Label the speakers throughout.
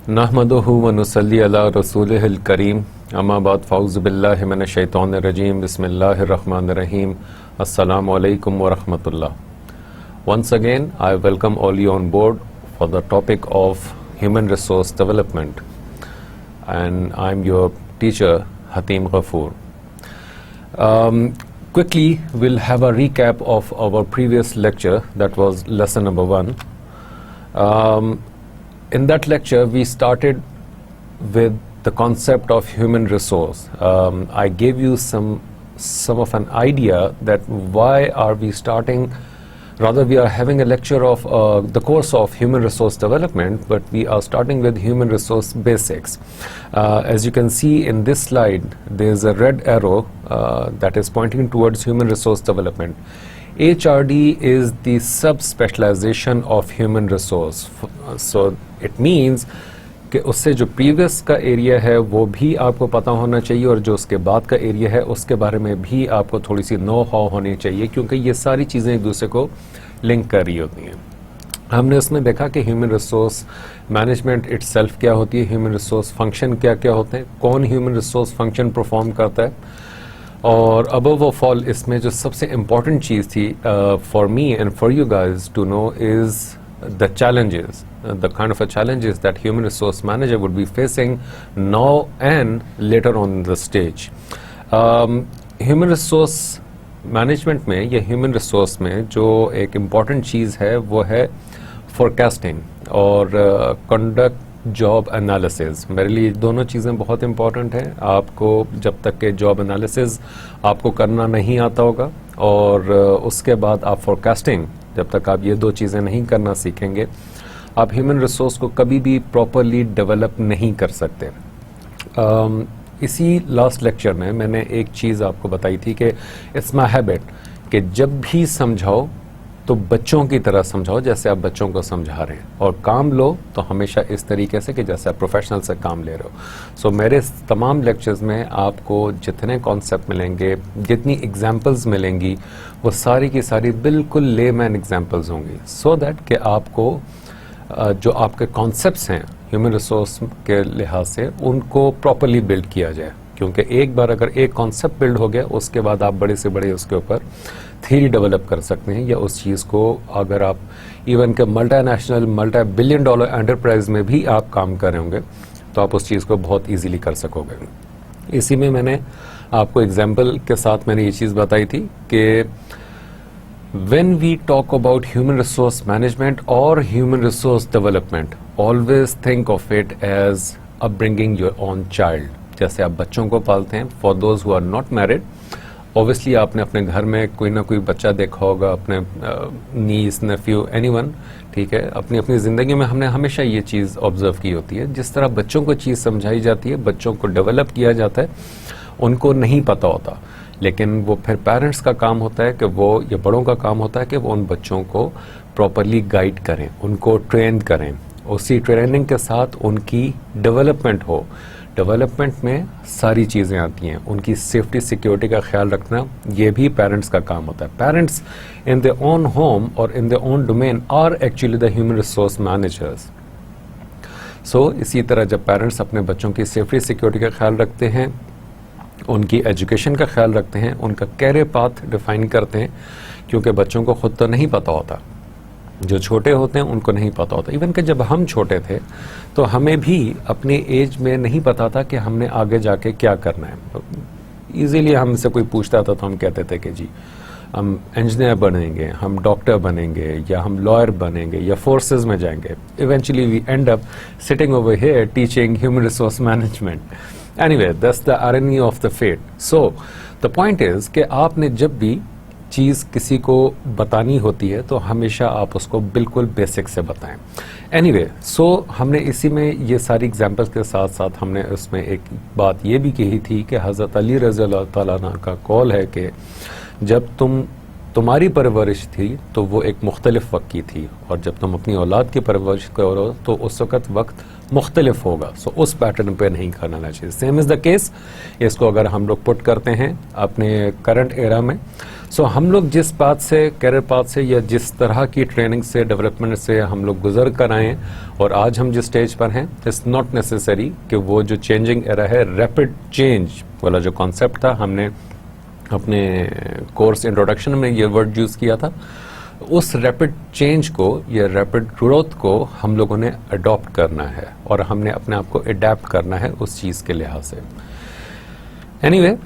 Speaker 1: नहमदुहु व नुसल्ली अला रसूलिहिल करीम अम्मा बाद फ़ाउज़ु बिल्लाहि मिनश शैतानिर रजीम बिस्मिल्लाहिर रहमानिर रहीम अस्सलामु अलैकुम व रहमतुल्लाह. Once again, I welcome all you on board for the topic of human resource development, and I'm your teacher Hatim Ghafoor. Quickly, we'll have a recap of our previous lecture, that was lesson number 1. In that lecture, we started with the concept of human resource. I gave you some of an idea that why are we starting, rather we are having a lecture of the course of human resource development, but we are starting with human resource basics. As you can see in this slide, there is a red arrow that is pointing towards human resource development. HRD is the sub-specialization of human resource. So it means कि उससे जो previous का area है वो भी आपको पता होना चाहिए और जो उसके बाद का एरिया है उसके बारे में भी आपको थोड़ी सी नो हाउ होनी चाहिए, क्योंकि ये सारी चीज़ें एक दूसरे को लिंक कर रही होती हैं. हमने उसमें देखा कि ह्यूमन रिसोर्स मैनेजमेंट इटसेल्फ क्या होती है, ह्यूमन रिसोर्स फंक्शन क्या क्या होते हैं, कौन ह्यूमन रिसोर्स फंक्शन परफॉर्म करता है, और अबव ऑफ ऑल इसमें जो सबसे इम्पॉर्टेंट चीज़ थी for me and for you guys to know is the challenges, the kind of a challenges that human resource manager would be facing now and later on the stage. Human resource management में या human resource में जो एक important चीज़ है वो है forecasting और conduct job analysis. मेरे लिए दोनों चीज़ें बहुत इंपॉर्टेंट हैं. आपको जब तक के जॉब एनालिसिस आपको करना नहीं आता होगा और उसके बाद आप फोरकास्टिंग, जब तक आप ये दो चीज़ें नहीं करना सीखेंगे, आप ह्यूमन रिसोर्स को कभी भी प्रॉपरली डेवलप नहीं कर सकते. इसी लास्ट लेक्चर में मैंने एक चीज़ आपको बताई थी कि इट्स माय हैबिट कि जब भी समझाओ तो बच्चों की तरह समझाओ जैसे आप बच्चों को समझा रहे हैं, और काम लो तो हमेशा इस तरीके से कि जैसे आप प्रोफेशनल से काम ले रहे हो. सो मेरे तमाम लेक्चर्स में आपको जितने कॉन्सेप्ट मिलेंगे, जितनी एग्जांपल्स मिलेंगी, वो सारी की सारी बिल्कुल लेमैन एग्जांपल्स होंगी, सो दैट कि आपको जो आपके कॉन्सेप्ट्स हैं ह्यूमन रिसोर्स के लिहाज से उनको प्रॉपरली बिल्ड किया जाए. क्योंकि एक बार अगर एक कॉन्सेप्ट बिल्ड हो गया, उसके बाद आप बड़े से बड़े उसके ऊपर थ्योरी डेवलप कर सकते हैं, या उस चीज़ को अगर आप इवन के मल्टीनेशनल मल्टी-बिलियन डॉलर एंटरप्राइज में भी आप काम कर रहे होंगे तो आप उस चीज़ को बहुत इजीली कर सकोगे. इसी में मैंने आपको एग्जांपल के साथ मैंने ये चीज़ बताई थी कि when we talk about human resource management or human resource development, always think of it as upbringing your own child. जैसे आप बच्चों को पालते हैं, for those who are not married, obviously आपने अपने घर में कोई ना कोई बच्चा देखा होगा, अपने नीस, नेफ्यू, एनीवन, ठीक है. अपनी अपनी ज़िंदगी में हमने हमेशा ये चीज़ ऑब्जर्व की होती है. जिस तरह बच्चों को चीज़ समझाई जाती है, बच्चों को डेवलप किया जाता है, उनको नहीं पता होता, लेकिन वो फिर पेरेंट्स का काम होता है कि वो, या बड़ों का काम होता है कि वो उन बच्चों को प्रॉपरली गाइड करें, उनको ट्रेन करें, उसी ट्रेनिंग के साथ उनकी डेवलपमेंट हो. डेवलपमेंट में सारी चीज़ें आती हैं, उनकी सेफ्टी सिक्योरिटी का ख्याल रखना ये भी पेरेंट्स का काम होता है. Parents in their own home और in their own domain are actually the human resource managers. So इसी तरह जब पेरेंट्स अपने बच्चों की सेफ्टी सिक्योरिटी का ख्याल रखते हैं, उनकी एजुकेशन का ख्याल रखते हैं, उनका कैरियर पाथ डिफाइन करते हैं, क्योंकि बच्चों को खुद तो नहीं पता होता, जो छोटे होते हैं उनको नहीं पता होता. इवन कि जब हम छोटे थे तो हमें भी अपने एज में नहीं पता था कि हमने आगे जाके क्या करना है. इजीली हमसे कोई पूछता था तो हम कहते थे कि जी हम इंजीनियर बनेंगे, हम डॉक्टर बनेंगे, या हम लॉयर बनेंगे, या फोर्सेस में जाएंगे. Eventually we end up sitting over here teaching human resource management. Anyway, that's the irony of the fate. So the point is कि आपने जब भी चीज़ किसी को बतानी होती है तो हमेशा आप उसको बिल्कुल बेसिक से बताएं. एनीवे, सो हमने इसी में ये सारी एग्जांपल्स के साथ साथ हमने उसमें एक बात ये भी कही थी कि हज़रत अली रज़ी अल्लाह ताला अन्हु का कौल है कि जब तुम्हारी परवरिश थी तो वो एक मुख्तलिफ वक्त की थी, और जब तुम अपनी औलाद की परवरिश करो तो उस वक्त मुख्तलिफ होगा. सो उस पैटर्न पे नहीं करना चाहिए. सेम इज़ द केस, इसको अगर हम लोग पुट करते हैं अपने करंट एरा में, सो हम लोग जिस बात से, कैरियर पाथ से या जिस तरह की ट्रेनिंग से, डेवलपमेंट से हम लोग गुजर कर आए हैं और आज हम जिस स्टेज पर हैं, इट्स नॉट नेसेसरी कि वो जो चेंजिंग एरा है, रैपिड चेंज वाला जो कॉन्सेप्ट था, हमने अपने कोर्स इंट्रोडक्शन में ये वर्ड यूज़ किया था, उस रैपिड चेंज को या रैपिड ग्रोथ को हम लोगों ने अडॉप्ट करना है और हमने अपने आप को अडेप्ट करना है उस चीज़ के लिहाज से। एनीवे,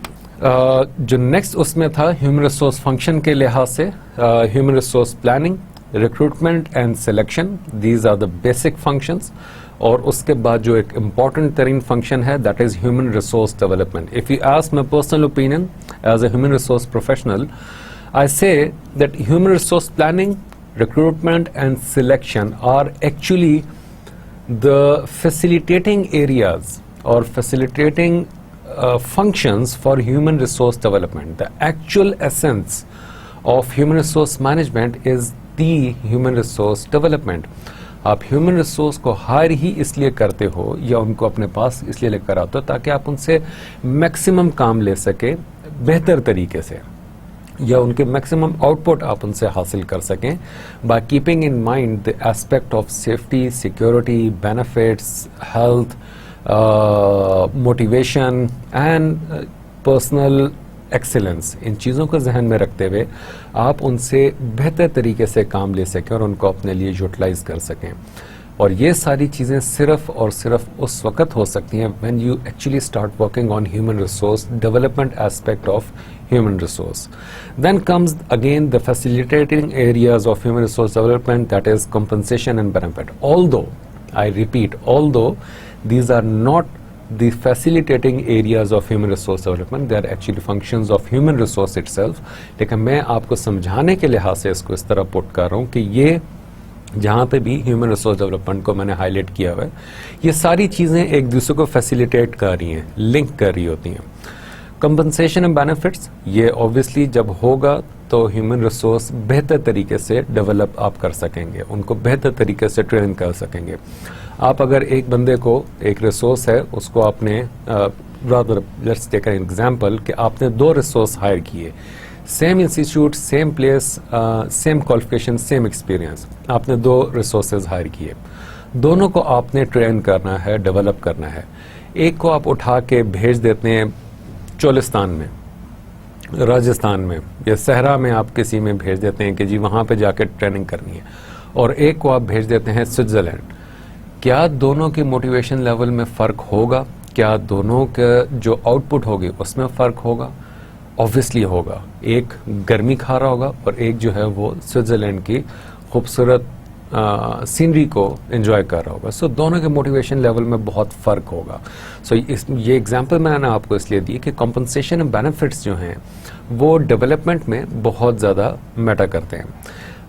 Speaker 1: जो नेक्स्ट उसमें था ह्यूमन रिसोर्स फंक्शन के लिहाज से, human resource planning, recruitment and selection, these are the basic functions. और उसके बाद जो एक इम्पॉर्टेंट तरीन फंक्शन है, that is human resource development. If you ask my personal opinion as a human resource professional, I say that human resource planning, recruitment and selection are actually the facilitating areas or facilitating functions for human resource development. The actual essence of human resource management is the human resource development. आप human resource को higher ही इसलिए करते हो या उनको अपने पास इसलिए लेकर आते हो ताकि आप उनसे मैक्सिमम काम ले सके बेहतर तरीके से, या उनके मैक्सिमम आउटपुट आप उनसे हासिल कर सकें by keeping in mind the aspect of safety, security, benefits, health, motivation and personal excellence. इन चीज़ों को जहन में रखते हुए आप उनसे बेहतर तरीके से काम ले सकें और उनको अपने लिए यूटिलाइज कर सकें। और ये सारी चीज़ें सिर्फ और सिर्फ उस वक्त हो सकती हैं when you actually start working on human resource development aspect of human resource. Then comes again the facilitating areas of human resource development, that is compensation and benefit. Although, I repeat, although these are not the facilitating areas of human resource development, they are actually functions of human resource itself. लेकिन मैं आपको समझाने के लिहाज से इसको इस तरह पुट कर रहा हूँ कि ये जहाँ पे भी ह्यूमन रिसोर्स डेवलपमेंट को मैंने हाईलाइट किया हुआ है, ये सारी चीज़ें एक दूसरे को फैसिलिटेट कर रही हैं, लिंक कर रही होती हैं। कंपनसेशन एंड बेनिफिट्स, ये ऑब्वियसली जब होगा तो ह्यूमन रिसोर्स बेहतर तरीके से डेवलप आप कर सकेंगे, उनको बेहतर तरीके से ट्रेन कर सकेंगे। आप अगर एक बंदे को, एक रिसोर्स है, उसको आपने rather let's take an example कि आपने 2 रिसोर्स हायर किए, same institute, same place, same qualification, same experience, आपने 2 रिसोर्सेज हायर किए, दोनों को आपने ट्रेन करना है, डेवलप करना है। एक को आप उठा के भेज देते हैं चोलिस्तान में, राजस्थान में या सहरा में, आप किसी में भेज देते हैं कि जी वहाँ पे जाकर ट्रेनिंग करनी है, और एक को आप भेज देते हैं स्विट्ज़रलैंड। क्या दोनों की मोटिवेशन लेवल में फ़र्क होगा? क्या दोनों का जो आउटपुट होगी उसमें फ़र्क होगा? ऑब्वियसली होगा। एक गर्मी खा रहा होगा और एक जो है वो स्विट्ज़रलैंड की खूबसूरत सीनरी को एंजॉय कर रहा होगा। सो दोनों के मोटिवेशन लेवल में बहुत फ़र्क होगा। सो ये एग्जांपल मैंने आपको इसलिए दी कि कॉम्पनसेशन एंड बेनिफिट्स जो हैं वो डेवलपमेंट में बहुत ज़्यादा मैटर करते हैं।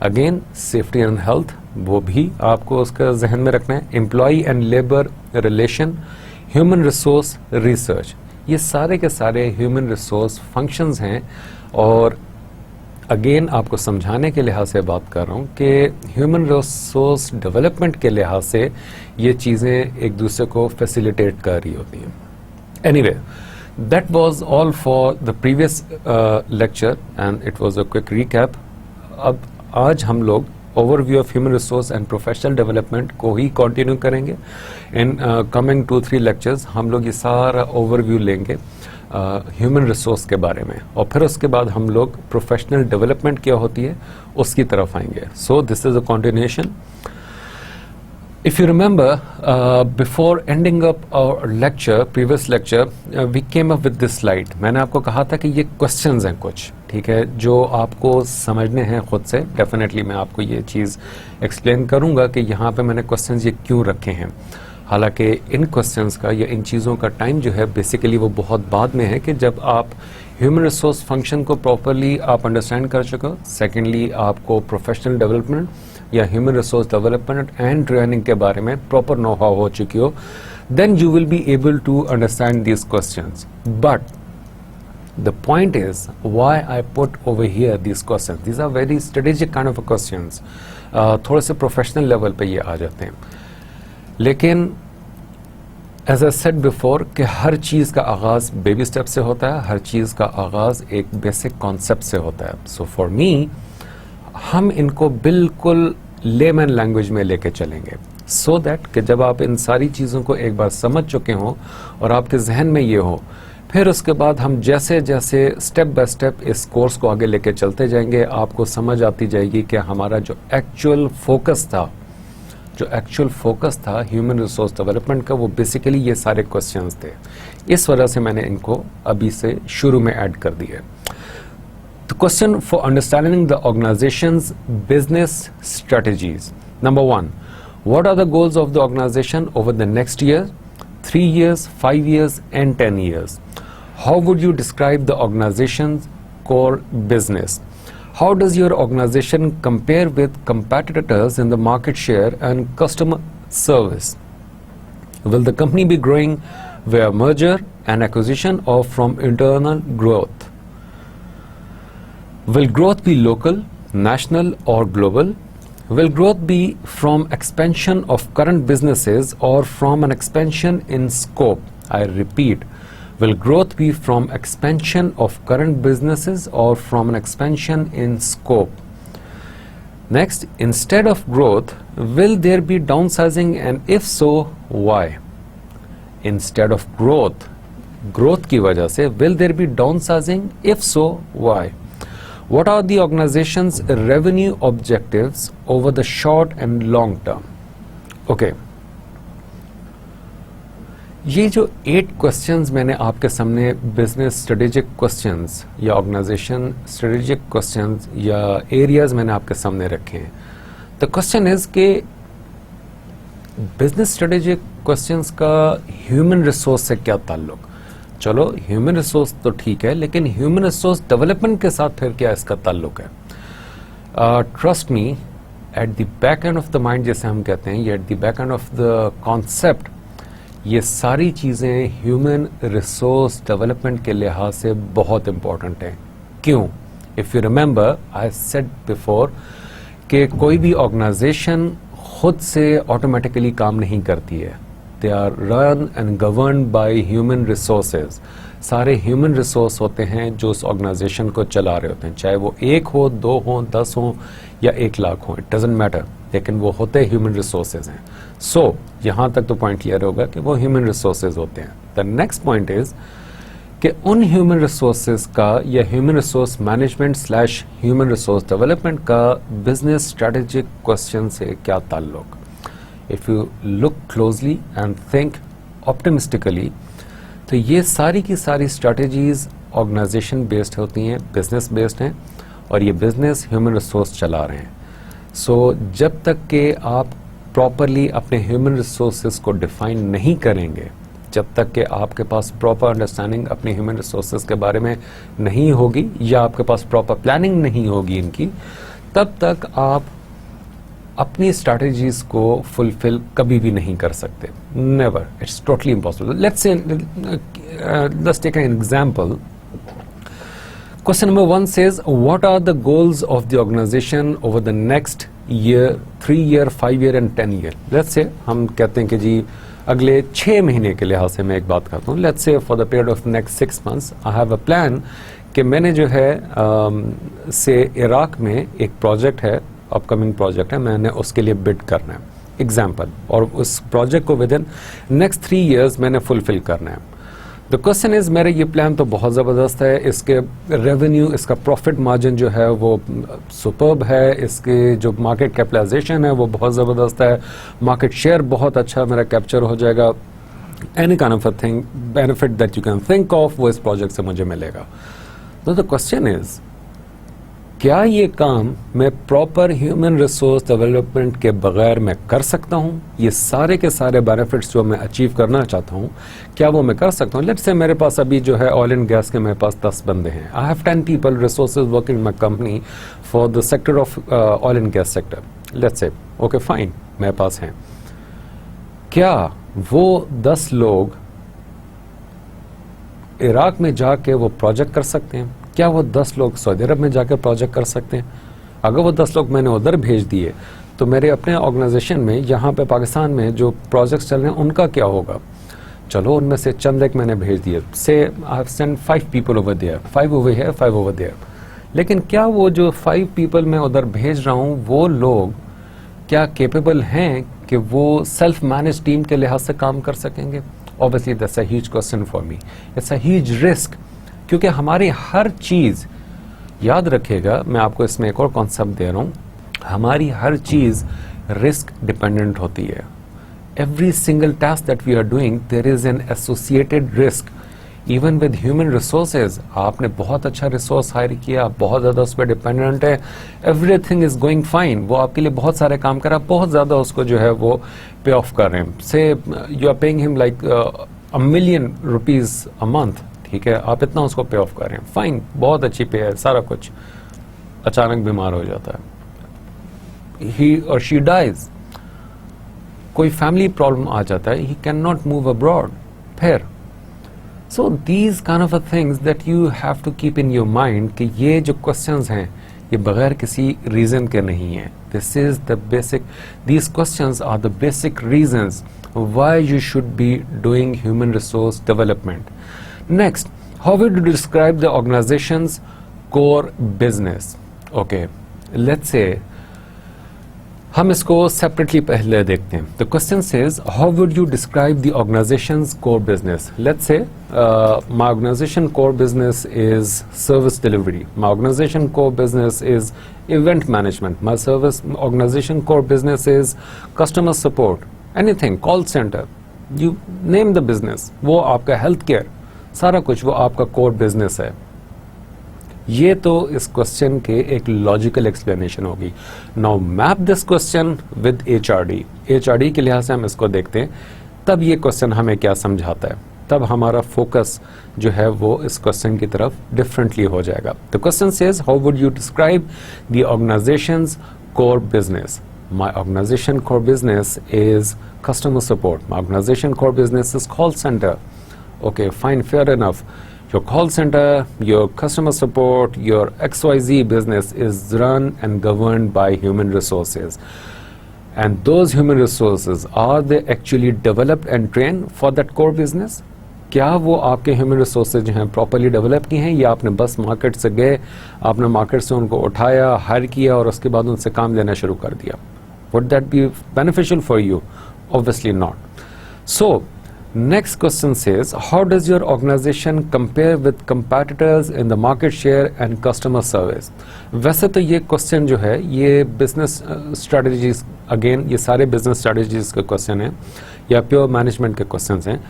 Speaker 1: अगेन सेफ्टी एंड हेल्थ, वो भी आपको उसका जहन में रखना है। Employee and labour relation, human resource research, ये सारे के सारे ह्यूमन रिसोर्स फंक्शंस हैं। और अगेन आपको समझाने के लिहाज से बात कर रहा हूँ कि ह्यूमन रिसोर्स डेवलपमेंट के लिहाज से ये चीज़ें एक दूसरे को फैसिलिटेट कर रही होती हैं। Anyway, that was all for the previous lecture and it was a quick recap. अब आज हम लोग overview of human resource and professional development को ही कंटिन्यू करेंगे। इन कमिंग 2-3 लेक्चर्स हम लोग ये सारा ओवरव्यू लेंगे ह्यूमन रिसोर्स के बारे में, और फिर उसके बाद हम लोग प्रोफेशनल डेवलपमेंट क्या होती है उसकी तरफ आएंगे। So this is a continuation. If you remember, before ending up our lecture, previous lecture, we came up with this slide. मैंने आपको कहा था कि ये क्वेश्चंस हैं कुछ, ठीक है, जो आपको समझने हैं खुद से। डेफिनेटली मैं आपको ये चीज़ एक्सप्लेन करूंगा कि यहाँ पे मैंने क्वेश्चंस ये क्यों रखे हैं। हालांकि इन क्वेश्चंस का या इन चीज़ों का टाइम जो है बेसिकली वो बहुत बाद में है कि जब आप ह्यूमन रिसोर्स फंक्शन को प्रॉपरली आप अंडरस्टैंड कर चुके हो। सेकेंडली, आपको प्रोफेशनल डेवलपमेंट या human resource development and training के बारे में प्रॉपर नो हाउ हो चुकी हो, then you will be able to understand these questions. But the point is why I put over here these questions. These are very strategic kind of questions. थोड़े से professional level पे ये आ जाते हैं, लेकिन एज आई सेड बिफोर कि हर चीज़ का आगाज़ बेबी स्टेप से होता है, हर चीज़ का आगाज़ एक बेसिक कॉन्सेप्ट से होता है. सो फॉर मी, हम इनको बिल्कुल लेमैन लैंग्वेज में लेके चलेंगे सो दैट कि जब आप इन सारी चीज़ों को एक बार समझ चुके हों और आपके जहन में ये हो, फिर उसके बाद हम जैसे जैसे स्टेप बाय स्टेप इस कोर्स को आगे लेके चलते जाएंगे, आपको समझ आती जाएगी कि हमारा जो एक्चुअल फोकस था ह्यूमन रिसोर्स डेवलपमेंट का, वो बेसिकली ये सारे क्वेश्चंस थे. इस वजह से मैंने इनको अभी से शुरू में ऐड कर दिए. The question for understanding the organization's business strategies. Number 1, what are the goals of the organization over the next year, 3 years, 5 years, and 10 years? How would you describe the organization's core business? How does your organization compare with competitors in the market share and customer service? Will the company be growing via merger and acquisition or from internal growth? Will growth be local, national, or global? Will growth be from expansion of current businesses or from an expansion in scope? I repeat, will growth be from expansion of current businesses or from an expansion in scope? Next, instead of growth, will there be downsizing, and if so, why? Instead of growth की वजह से, will there be downsizing? If so, why? What are the organization's revenue objectives over the short and long term? Okay. ये जो 8 questions मैंने आपके सामने business strategic questions या organisation strategic questions या एरियाज मैंने आपके सामने रखे हैं. द क्वेश्चन इज कि बिजनेस स्ट्रेटेजिक क्वेश्चंस का ह्यूमन रिसोर्स से क्या ताल्लुक. चलो, ह्यूमन रिसोर्स तो ठीक है, लेकिन ह्यूमन रिसोर्स डेवलपमेंट के साथ फिर क्या इसका ताल्लुक है? Trust me, at the back and of the mind जैसे हम कहते हैं, या at the back and of the concept, ये सारी चीज़ें ह्यूमन रिसोर्स डेवलपमेंट के लिहाज से बहुत इंपॉर्टेंट हैं. क्यों? If you remember, I said before कि कोई भी ऑर्गेनाइजेशन खुद से ऑटोमेटिकली काम नहीं करती है. They are run and governed by human resources. सारे ह्यूमन रिसोर्स होते हैं जो उस ऑर्गेनाइजेशन को चला रहे होते हैं, चाहे वो 1 हो, 2 हो, 10 हो या 1 लाख हो, इट डजेंट मैटर, लेकिन वो होते ह्यूमन रिसोर्सेज हैं. सो यहाँ तक तो पॉइंट क्लियर होगा कि वो ह्यूमन रिसोर्सेज होते हैं. द नेक्स्ट पॉइंट इज कि उन ह्यूमन रिसोर्सेज का या human resource management slash human resource development का बिजनेस स्ट्रेटेजिक क्वेश्चन से क्या ताल्लुक. If you look closely and think optimistically, तो ये सारी की सारी स्ट्रैटेजीज ऑर्गेनाइजेशन बेस्ड होती हैं, बिजनेस बेस्ड हैं, और ये बिजनेस ह्यूमन रिसोर्स चला रहे हैं. सो जब तक कि आप प्रॉपरली अपने ह्यूमन रिसोर्सेज को डिफाइन नहीं करेंगे, जब तक कि आपके पास प्रॉपर अंडरस्टैंडिंग अपने ह्यूमन रिसोर्सेज के बारे में नहीं होगी या आपके पास प्रॉपर प्लानिंग नहीं होगी इनकी, तब तक आप अपनी स्ट्रैटेजीज को फुलफिल कभी भी नहीं कर सकते. Never, it's totally impossible. Let's take an example. Question number 1 says, what are the goals of the organization over the next year, 3 year, 5 year and 10 year? Let's say हम कहते हैं कि जी अगले 6 महीने के लिहाज से मैं एक बात करता हूँ. Let's say for the period of next 6 months I have a plan कि मैंने जो है से इराक में एक प्रोजेक्ट है, अपकमिंग प्रोजेक्ट है, मैंने उसके लिए बिड करना है, एग्जाम्पल, और उस प्रोजेक्ट को विद इन नेक्स्ट 3 years मैंने फुलफिल करना है. द क्वेश्चन इज, मेरा ये प्लान तो बहुत ज़बरदस्त है, इसके रेवेन्यू, इसका प्रॉफिट मार्जिन जो है वो सुपर्ब है, इसके जो मार्केट कैपिटलाइजेशन है वो बहुत ज़बरदस्त है, मार्केट शेयर बहुत अच्छा मेरा कैप्चर हो जाएगा, any kind of a thing, benefit that you can think of, वो इस प्रोजेक्ट से मुझे मिलेगा. तो द क्वेश्चन इज, क्या ये काम मैं प्रॉपर ह्यूमन रिसोर्स डेवलपमेंट के बगैर मैं कर सकता हूँ? ये सारे के सारे बेनिफिट्स जो मैं अचीव करना चाहता हूँ, क्या वो मैं कर सकता हूँ? लेट्स से मेरे पास अभी जो है ऑयल एंड गैस के मेरे पास 10 बंदे हैं. I have 10 people resources working in my company for the sector of oil and gas sector. Let's say okay fine, मेरे पास हैं. क्या वो 10 लोग इराक में जाके वो प्रोजेक्ट कर सकते हैं? क्या वो 10 लोग सऊदी अरब में जाकर प्रोजेक्ट कर सकते हैं? अगर वो 10 लोग मैंने उधर भेज दिए तो मेरे अपने ऑर्गेनाइजेशन में यहाँ पे पाकिस्तान में जो प्रोजेक्ट्स चल रहे हैं उनका क्या होगा? चलो उनमें से चंद एक मैंने भेज दिए, say I have sent 5 people over there, 5 over here, 5 over there, लेकिन क्या वो जो 5 पीपल मैं उधर भेज रहा हूँ वो लोग क्या केपेबल हैं कि वो सेल्फ मैनेज टीम के लिहाज से काम कर सकेंगे? Obviously that's a huge question for me, it's a huge risk, क्योंकि हमारी हर चीज़, याद रखिएगा मैं आपको इसमें एक और कॉन्सेप्ट दे रहा हूँ, हमारी हर चीज़ रिस्क डिपेंडेंट होती है। Every single task that we are doing there is an associated risk. Even with human resources, आपने बहुत अच्छा रिसोर्स हायर किया, बहुत ज़्यादा उस पर डिपेंडेंट है, एवरीथिंग इज गोइंग फाइन, वो आपके लिए बहुत सारे काम कर रहा है, बहुत ज़्यादा उसको जो है वो पे ऑफ कर रहे हैं, say you are paying him like $1 million a month, ठीक है, आप इतना उसको पे ऑफ कर रहे हैं, फाइन, बहुत अच्छी पे है, सारा कुछ, अचानक बीमार हो जाता है, ही और शी डाइज, कोई फैमिली प्रॉब्लम आ जाता है, he can not move abroad, फिर so these kind of things that you have to keep in your mind कि ये जो क्वेश्चंस हैं ये बगैर किसी रीजन के नहीं है, this is the basic, these questions are the basic reasons why you should be doing human resource development. Next, how would you describe the organization's core business? Okay, let's say हम इसको separately पहले देखते हैं. The question says, how would you describe the organization's core business? Let's say my organization core business is service delivery. My organization core business is event management. My organization core business is customer support. Anything, call center. You name the business. वो आपका health care. सारा कुछ वो आपका core business है। ये तो इस क्वेश्चन के एक लॉजिकल एक्सप्लेनेशन होगी। Now map this question with HRD, HRD के लिहाज से हम इसको देखते हैं, तब ये क्वेश्चन हमें क्या समझाता है, तब हमारा फोकस जो है वो इस क्वेश्चन की तरफ डिफरेंटली हो जाएगा। The question says, how would you describe the organisations core business? My organization core business is customer support. My organization core business is call center. Okay, fine, fair enough. Your call center, your customer support, your XYZ business is run and governed by human resources. And those human resources, are they actually developed and trained for that core business? क्या वो आपके human resources जो हैं properly develop किए हैं, या आपने बस मार्केट से गए, आपने मार्केट से उनको उठाया, हायर किया और उसके बाद उनसे काम लेना शुरू कर दिया? Would that be beneficial for you? Obviously not. So, next question says, how does your organization compare with competitors in the market share and customer service? वैसे तो ये क्वेश्चन जो है ये बिजनेस स्ट्रेटजीज, अगेन ये सारे बिजनेस स्ट्रेटजीज के question हैं या प्योर मैनेजमेंट के क्वेश्चन हैं।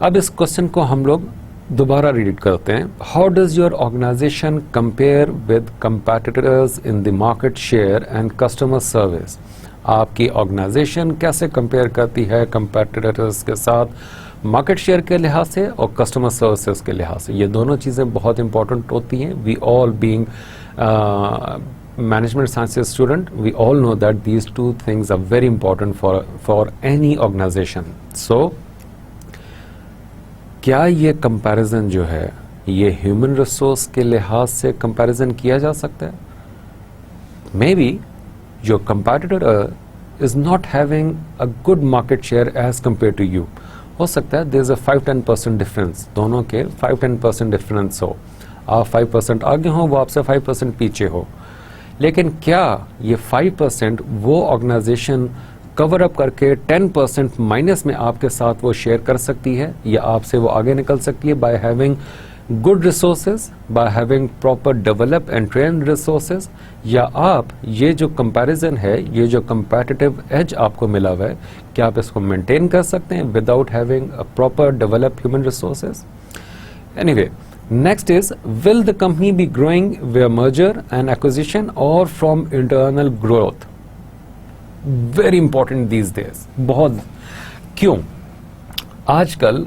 Speaker 1: अब इस क्वेश्चन को हम लोग दोबारा रीड करते हैं। How does your organisation compare with competitors in the market share and customer service? आपकी ऑर्गेनाइजेशन कैसे कंपेयर करती है कंपेटिटर्स के साथ मार्केट शेयर के लिहाज से और कस्टमर सर्विसेज के लिहाज से? ये दोनों चीज़ें बहुत इंपॉर्टेंट होती हैं। We all being management sciences student, we all know that these two things are very important for any organisation. So क्या ये कंपैरिजन जो है ये ह्यूमन रिसोर्स के लिहाज से कंपैरिजन किया जा सकता है? May be your competitor is not having a good market share as compared to you. हो सकता है there is a 5-10% difference, दोनों के 5-10% difference हो, आप 5% आगे हो, वो आपसे 5% पीछे हो, लेकिन क्या ये 5% वो ऑर्गेनाइजेशन कवर अप करके 10% माइनस में आपके साथ वो शेयर कर सकती है, या आपसे वो आगे निकल सकती है by having good resources, by having proper develop and train resources? या आप ये जो कंपैरिजन है, ये जो कंपैटिटिव एज आपको मिला हुआ है, क्या आप इसको मेंटेन कर सकते हैं without having a proper develop human resources? Anyway, next is, will the company be growing with merger and acquisition और from internal growth? Very important these days, बहुत। क्यों? आजकल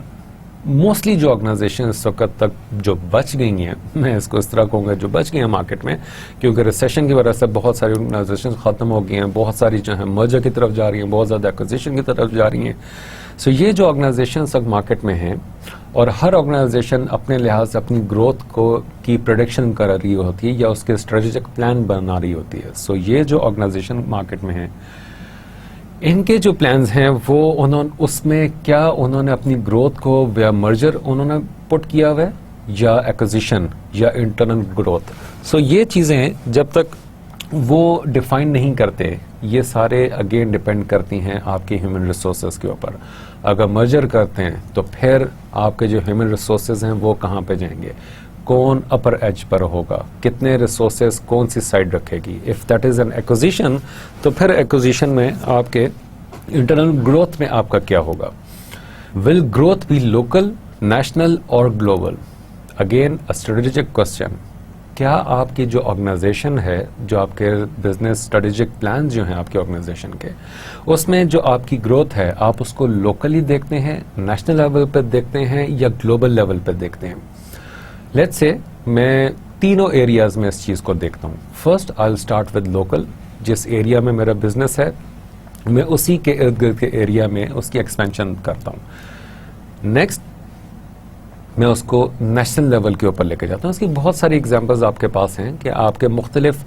Speaker 1: मोस्टली जो ऑर्गेनाइजेशन इस वक्त तक जो बच गई हैं, मैं इसको इस तरह कहूँगा, जो बच गई हैं मार्केट में, क्योंकि रिसेशन की वजह से बहुत सारी ऑर्गेनाइजेशन ख़त्म हो गई हैं, बहुत सारी जो है मर्जर की तरफ जा रही हैं, बहुत ज़्यादा एक्विजिशन की तरफ जा रही हैं। सो ये जो ऑर्गेनाइजेशन सब मार्केट में हैं और हर ऑर्गेनाइजेशन अपने लिहाज से अपनी ग्रोथ को की प्रोडिक्शन कर रही होती है या उसके स्ट्रेटेजिक प्लान बना रही होती है। सो ये जो ऑर्गेनाइजेशन मार्केट में है, इनके जो प्लान्स हैं वो उन्होंने उसमें क्या उन्होंने अपनी ग्रोथ को या मर्जर उन्होंने पुट किया हुआ है या एक्विजिशन या इंटरनल ग्रोथ। सो ये चीज़ें जब तक वो डिफाइन नहीं करते, ये सारे अगेन डिपेंड करती हैं आपके ह्यूमन रिसोर्सेज के ऊपर। अगर मर्जर करते हैं तो फिर आपके जो ह्यूमन रिसोर्सेज हैं वो कहाँ पे जाएंगे, कौन अपर एज पर होगा, कितने रिसोर्सेज कौन सी साइड रखेगी। If that is an acquisition तो फिर एक्विजिशन में आपके इंटरनल ग्रोथ में आपका क्या होगा। Will growth be local, national और global? Again a strategic question. क्या आपकी जो ऑर्गेनाइजेशन है, जो आपके बिजनेस स्ट्रेटेजिक प्लान जो हैं आपके ऑर्गेनाइजेशन के, उसमें जो आपकी ग्रोथ है आप उसको लोकली देखते हैं, नेशनल लेवल पर देखते हैं या ग्लोबल लेवल पर देखते हैं? लेट्स से मैं तीनों एरियाज में इस चीज़ को देखता हूँ। First I will start with local. जिस एरिया में मेरा बिजनेस है मैं उसी के इर्द गिर्द के एरिया में उसकी एक्सपेंशन करता हूँ। नेक्स्ट मैं उसको नेशनल लेवल के ऊपर लेके जाता हूँ। उसकी बहुत सारी एग्जांपल्स आपके पास हैं कि आपके मुख्तलिफ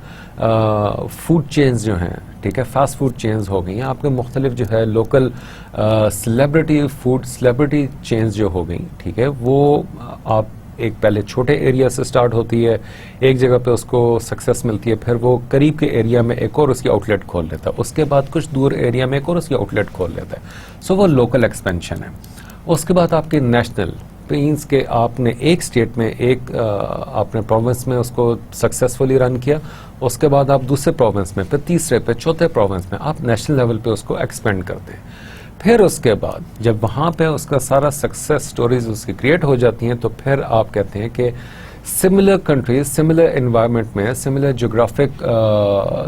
Speaker 1: फूड चेन्स जो हैं, ठीक है, फास्ट फूड चेन्स हो गई हैं, आपके मुख्तलिफ जो है local celebrity food celebrity chains जो हो गई, ठीक है, वो आप एक पहले छोटे एरिया से स्टार्ट होती है, एक जगह पे उसको सक्सेस मिलती है, फिर वो करीब के एरिया में एक और उसकी आउटलेट खोल लेता है, उसके बाद कुछ दूर एरिया में एक और उसकी आउटलेट खोल लेता है। सो वो लोकल एक्सपेंशन है। उसके बाद आपके नेशनल मीन्स के आपने एक स्टेट में एक आपने प्रोविंस में उसको सक्सेसफुली रन किया, उसके बाद आप दूसरे प्रोविंस में, फिर तीसरे पे, चौथे प्रोविंस में आप नेशनल लेवल पे उसको एक्सपेंड करते हैं। फिर उसके बाद जब वहाँ पे उसका सारा सक्सेस स्टोरीज उसकी क्रिएट हो जाती हैं तो फिर आप कहते हैं कि सिमिलर कंट्रीज, सिमिलर एनवायरनमेंट में, सिमिलर जोग्राफिक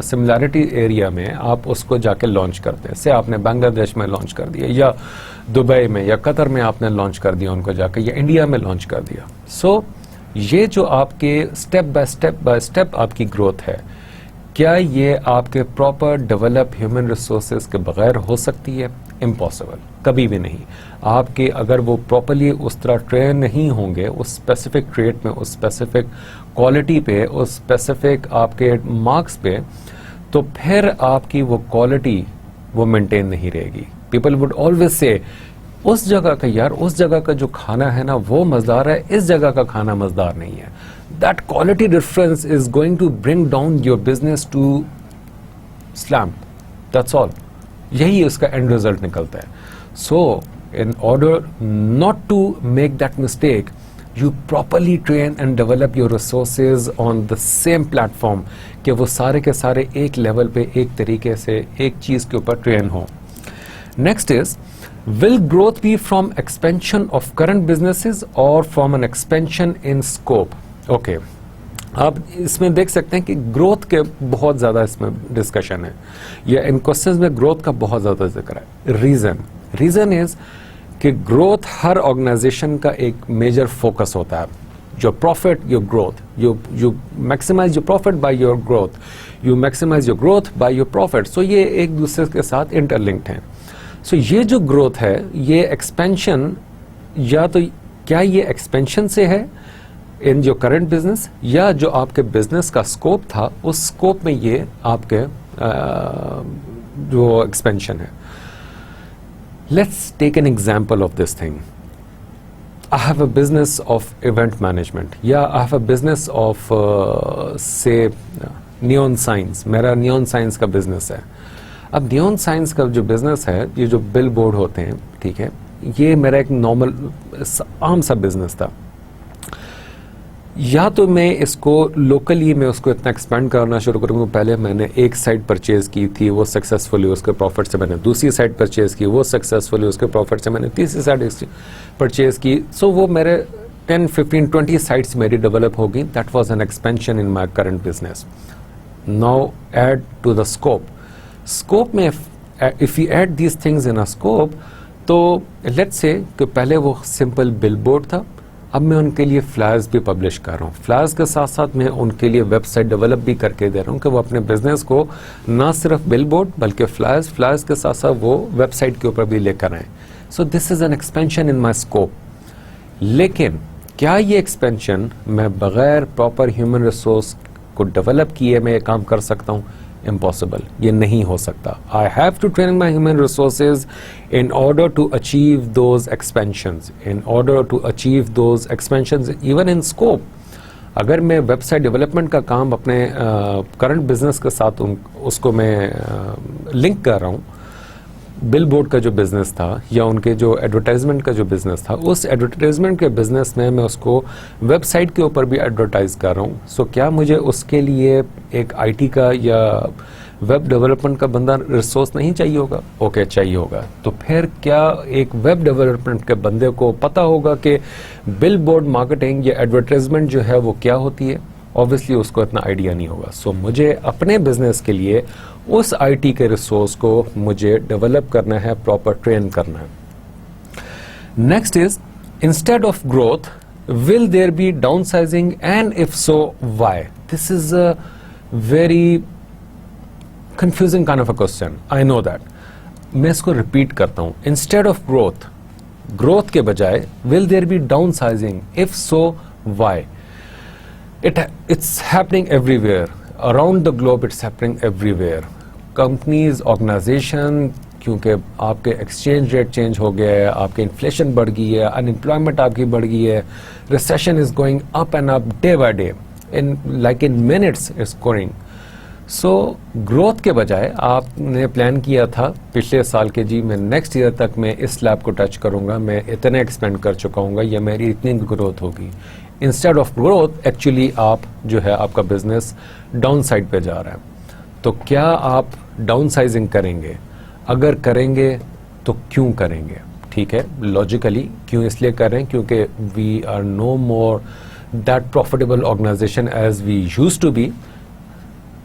Speaker 1: सिमिलैरिटी एरिया में आप उसको जाके लॉन्च करते हैं। से आपने बांग्लादेश में लॉन्च कर दिया या दुबई में या कतर में आपने लॉन्च कर दिया उनको जाके, या इंडिया में लॉन्च कर दिया। सो ये जो आपके स्टेप बाय स्टेप आपकी ग्रोथ है, क्या ये आपके प्रॉपर डेवलप ह्यूमन रिसोर्सेज के बगैर हो सकती है? इम्पॉसिबल, कभी भी नहीं। आपके अगर वो प्रॉपरली उस तरह ट्रेन नहीं होंगे उस स्पेसिफिक ट्रेड में, उस स्पेसिफिक क्वालिटी पे, उस स्पेसिफिक आपके मार्क्स पे, तो फिर आपकी वो क्वालिटी वो मेंटेन नहीं रहेगी। पीपल वुड ऑलवेज से उस जगह का यार, उस जगह का जो खाना है ना वो मज़ेदार है, इस जगह का खाना मज़ेदार नहीं है। That quality difference is going to bring down your business to slam, that's all. यही उसका एंड रिजल्ट निकलता है। So in order not to make that mistake, you properly train and develop your resources on the same platform कि वो सारे के सारे एक लेवल पे एक तरीके से एक चीज़ के ऊपर ट्रेन हो। Next is, will growth be from expansion of current businesses or from an expansion in scope? Okay, आप इसमें देख सकते हैं कि ग्रोथ के बहुत ज़्यादा इसमें डिस्कशन है, या इन क्वेश्चंस में ग्रोथ का बहुत ज़्यादा जिक्र है। रीज़न इज़ कि ग्रोथ हर ऑर्गेनाइजेशन का एक मेजर फोकस होता है। जो profit, your growth, you maximise your profit by your growth, you maximise your growth by your profit. So ये एक दूसरे के साथ इंटरलिंक्ड हैं। सो ये जो ग्रोथ है, ये एक्सपेंशन, या तो क्या ये एक्सपेंशन से है इन जो करंट बिजनेस, या जो आपके बिजनेस का स्कोप था उस स्कोप में ये आपके जो एक्सपेंशन है। Let's take an example of this thing. I have a business of event management, yeah, I have a business of say neon signs. मेरा neon signs का business है। अब neon signs का जो business है, ये जो बिल बोर्ड होते हैं, ठीक है, ये मेरा एक नॉर्मल आम सा बिजनेस था। या तो मैं इसको लोकली मैं उसको इतना एक्सपेंड करना शुरू करूँगा। पहले मैंने एक साइट परचेज़ की थी, वो सक्सेसफुली, उसके प्रॉफिट से मैंने दूसरी साइट परचेज़ की, वो सक्सेसफुली, उसके प्रॉफिट से मैंने तीसरी साइट परचेज़ की। सो वो मेरे 10, 15, 20 साइट्स मेरी डेवलप होगी। That was an expansion in my current business. Now add to the scope में if you add these things in a scope, तो लेट्स से कि पहले वो सिंपल बिल बोर्ड था, अब मैं उनके लिए फ्लायर्स भी पब्लिश कर रहा हूँ। फ्लायर्स के साथ साथ मैं उनके लिए वेबसाइट डेवलप भी करके दे रहा हूँ कि वो अपने बिजनेस को ना सिर्फ बिल बोर्ड बल्कि फ्लायर्स के साथ साथ वो वेबसाइट के ऊपर भी लेकर आएँ। So this is an expansion in my scope. लेकिन क्या ये एक्सपेंशन मैं बगैर प्रॉपर ह्यूमन रिसोर्स को डेवलप किए मैं ये काम कर सकता हूँ? इम्पॉसिबल, ये नहीं हो सकता. I have to train my human resources in order to achieve those expansions, even in scope. अगर मैं वेबसाइट डेवलपमेंट का काम अपने करंट बिजनेस के साथ उसको मैं लिंक कर रहा हूँ, बिल बोर्ड का जो बिजनेस था या उनके जो एडवर्टाइजमेंट का जो बिजनेस था, उस एडवर्टाइजमेंट के बिजनेस में मैं उसको वेबसाइट के ऊपर भी एडवर्टाइज कर रहा हूँ. सो क्या मुझे उसके लिए एक आईटी का या वेब डेवलपमेंट का बंदा रिसोर्स नहीं चाहिए होगा? ओके, चाहिए होगा. तो फिर क्या एक वेब डेवलपमेंट के बंदे को पता होगा कि बिल बोर्ड मार्केटिंग या एडवर्टाइजमेंट जो है वो क्या होती है? ऑब्वियसली उसको इतना आइडिया नहीं होगा. सो मुझे अपने बिजनेस के लिए उस आईटी के रिसोर्स को मुझे डेवलप करना है, प्रॉपर ट्रेन करना है. Next is, instead of growth will there be downsizing, and if so why? This is a very confusing kind of a question. I know that. मैं इसको रिपीट करता हूं. Instead of growth के बजाय will there be downsizing? If so, why? It's happening everywhere. Around the globe it's happening everywhere. Companies, organization, क्योंकि आपके exchange rate change हो गया है, आपके इन्फ्लेशन बढ़ गई है, अनएम्प्लॉयमेंट आपकी बढ़ गई है, recession is going up and up day by day, in minutes it's going. So growth के बजाय आपने प्लान किया था पिछले साल के, जी मैं नेक्स्ट ईयर तक मैं इस स्लैब को टच करूंगा, मैं इतने एक्सपेंड कर चुका हूँ या मेरी इतनी ग्रोथ होगी. इंस्टेड ऑफ ग्रोथ एक्चुअली आप जो है आपका बिजनेस डाउन साइड पे जा रहा है. तो क्या आप डाउन साइजिंग करेंगे? अगर करेंगे तो क्यों करेंगे? ठीक है, लॉजिकली क्यों इसलिए करें क्योंकि we are no more that profitable organisation as we used to be.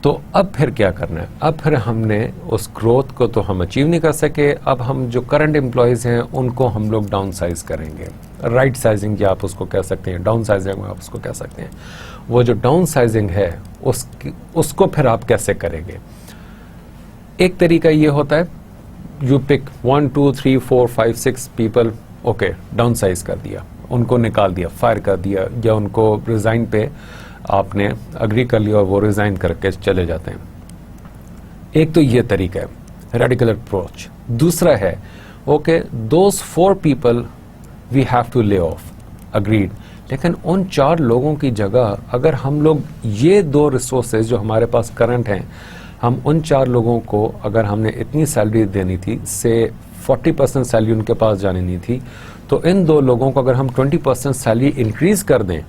Speaker 1: तो अब फिर क्या करना है? अब फिर हमने उस ग्रोथ को तो हम अचीव नहीं कर सके, अब हम जो करंट एम्प्लॉयज़ हैं उनको हम लोग डाउन साइज करेंगे. राइट साइजिंग या आप उसको कह सकते हैं, डाउन साइजिंग आप उसको कह सकते हैं. वो जो डाउन साइजिंग है उसको फिर आप कैसे करेंगे? एक तरीका ये होता है, you pick 1 2 3 4 5 6 people, okay downsize कर दिया, उनको निकाल दिया, फायर कर दिया, या उनको रिजाइन पे आपने अग्री कर लिया और वो रिजाइन करके चले जाते हैं. एक तो ये तरीका है, रेडिकल अप्रोच. दूसरा है, okay those 4 people we have to lay off, agreed. लेकिन उन 4 लोगों की जगह अगर हम लोग ये 2 रिसोर्सेज जो हमारे पास करंट हैं, हम उन 4 लोगों को अगर हमने इतनी सैलरी देनी थी, से 40% सैलरी उनके पास जानी नहीं थी, तो इन 2 लोगों को अगर हम 20% सैलरी इंक्रीज कर दें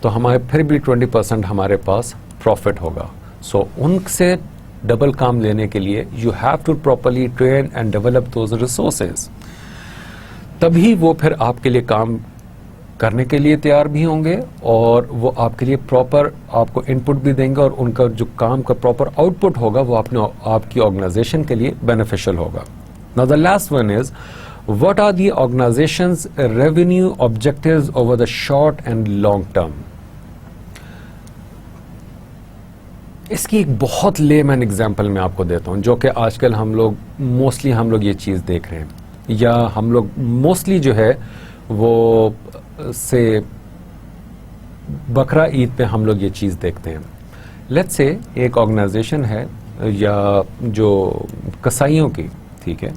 Speaker 1: तो हमारे फिर भी 20% हमारे पास प्रॉफिट होगा. सो उनसे डबल काम लेने के लिए you have to properly train and develop those resources. तभी वो फिर आपके लिए काम करने के लिए तैयार भी होंगे और वो आपके लिए प्रॉपर आपको इनपुट भी देंगे, और उनका जो काम का प्रॉपर आउटपुट होगा वो आपकी ऑर्गेनाइजेशन के लिए बेनिफिशियल होगा. Now the last one is, what are the organization's revenue objectives over the short and long term? इसकी एक बहुत लेमैन एग्जांपल मैं आपको देता हूं, जो कि आजकल हम लोग ये चीज देख रहे हैं, या हम लोग मोस्टली जो है वो से बकरा ईद पे हम लोग ये चीज देखते हैं. लेट्स से एक ऑर्गेनाइजेशन है या जो कसाईयों की, ठीक है,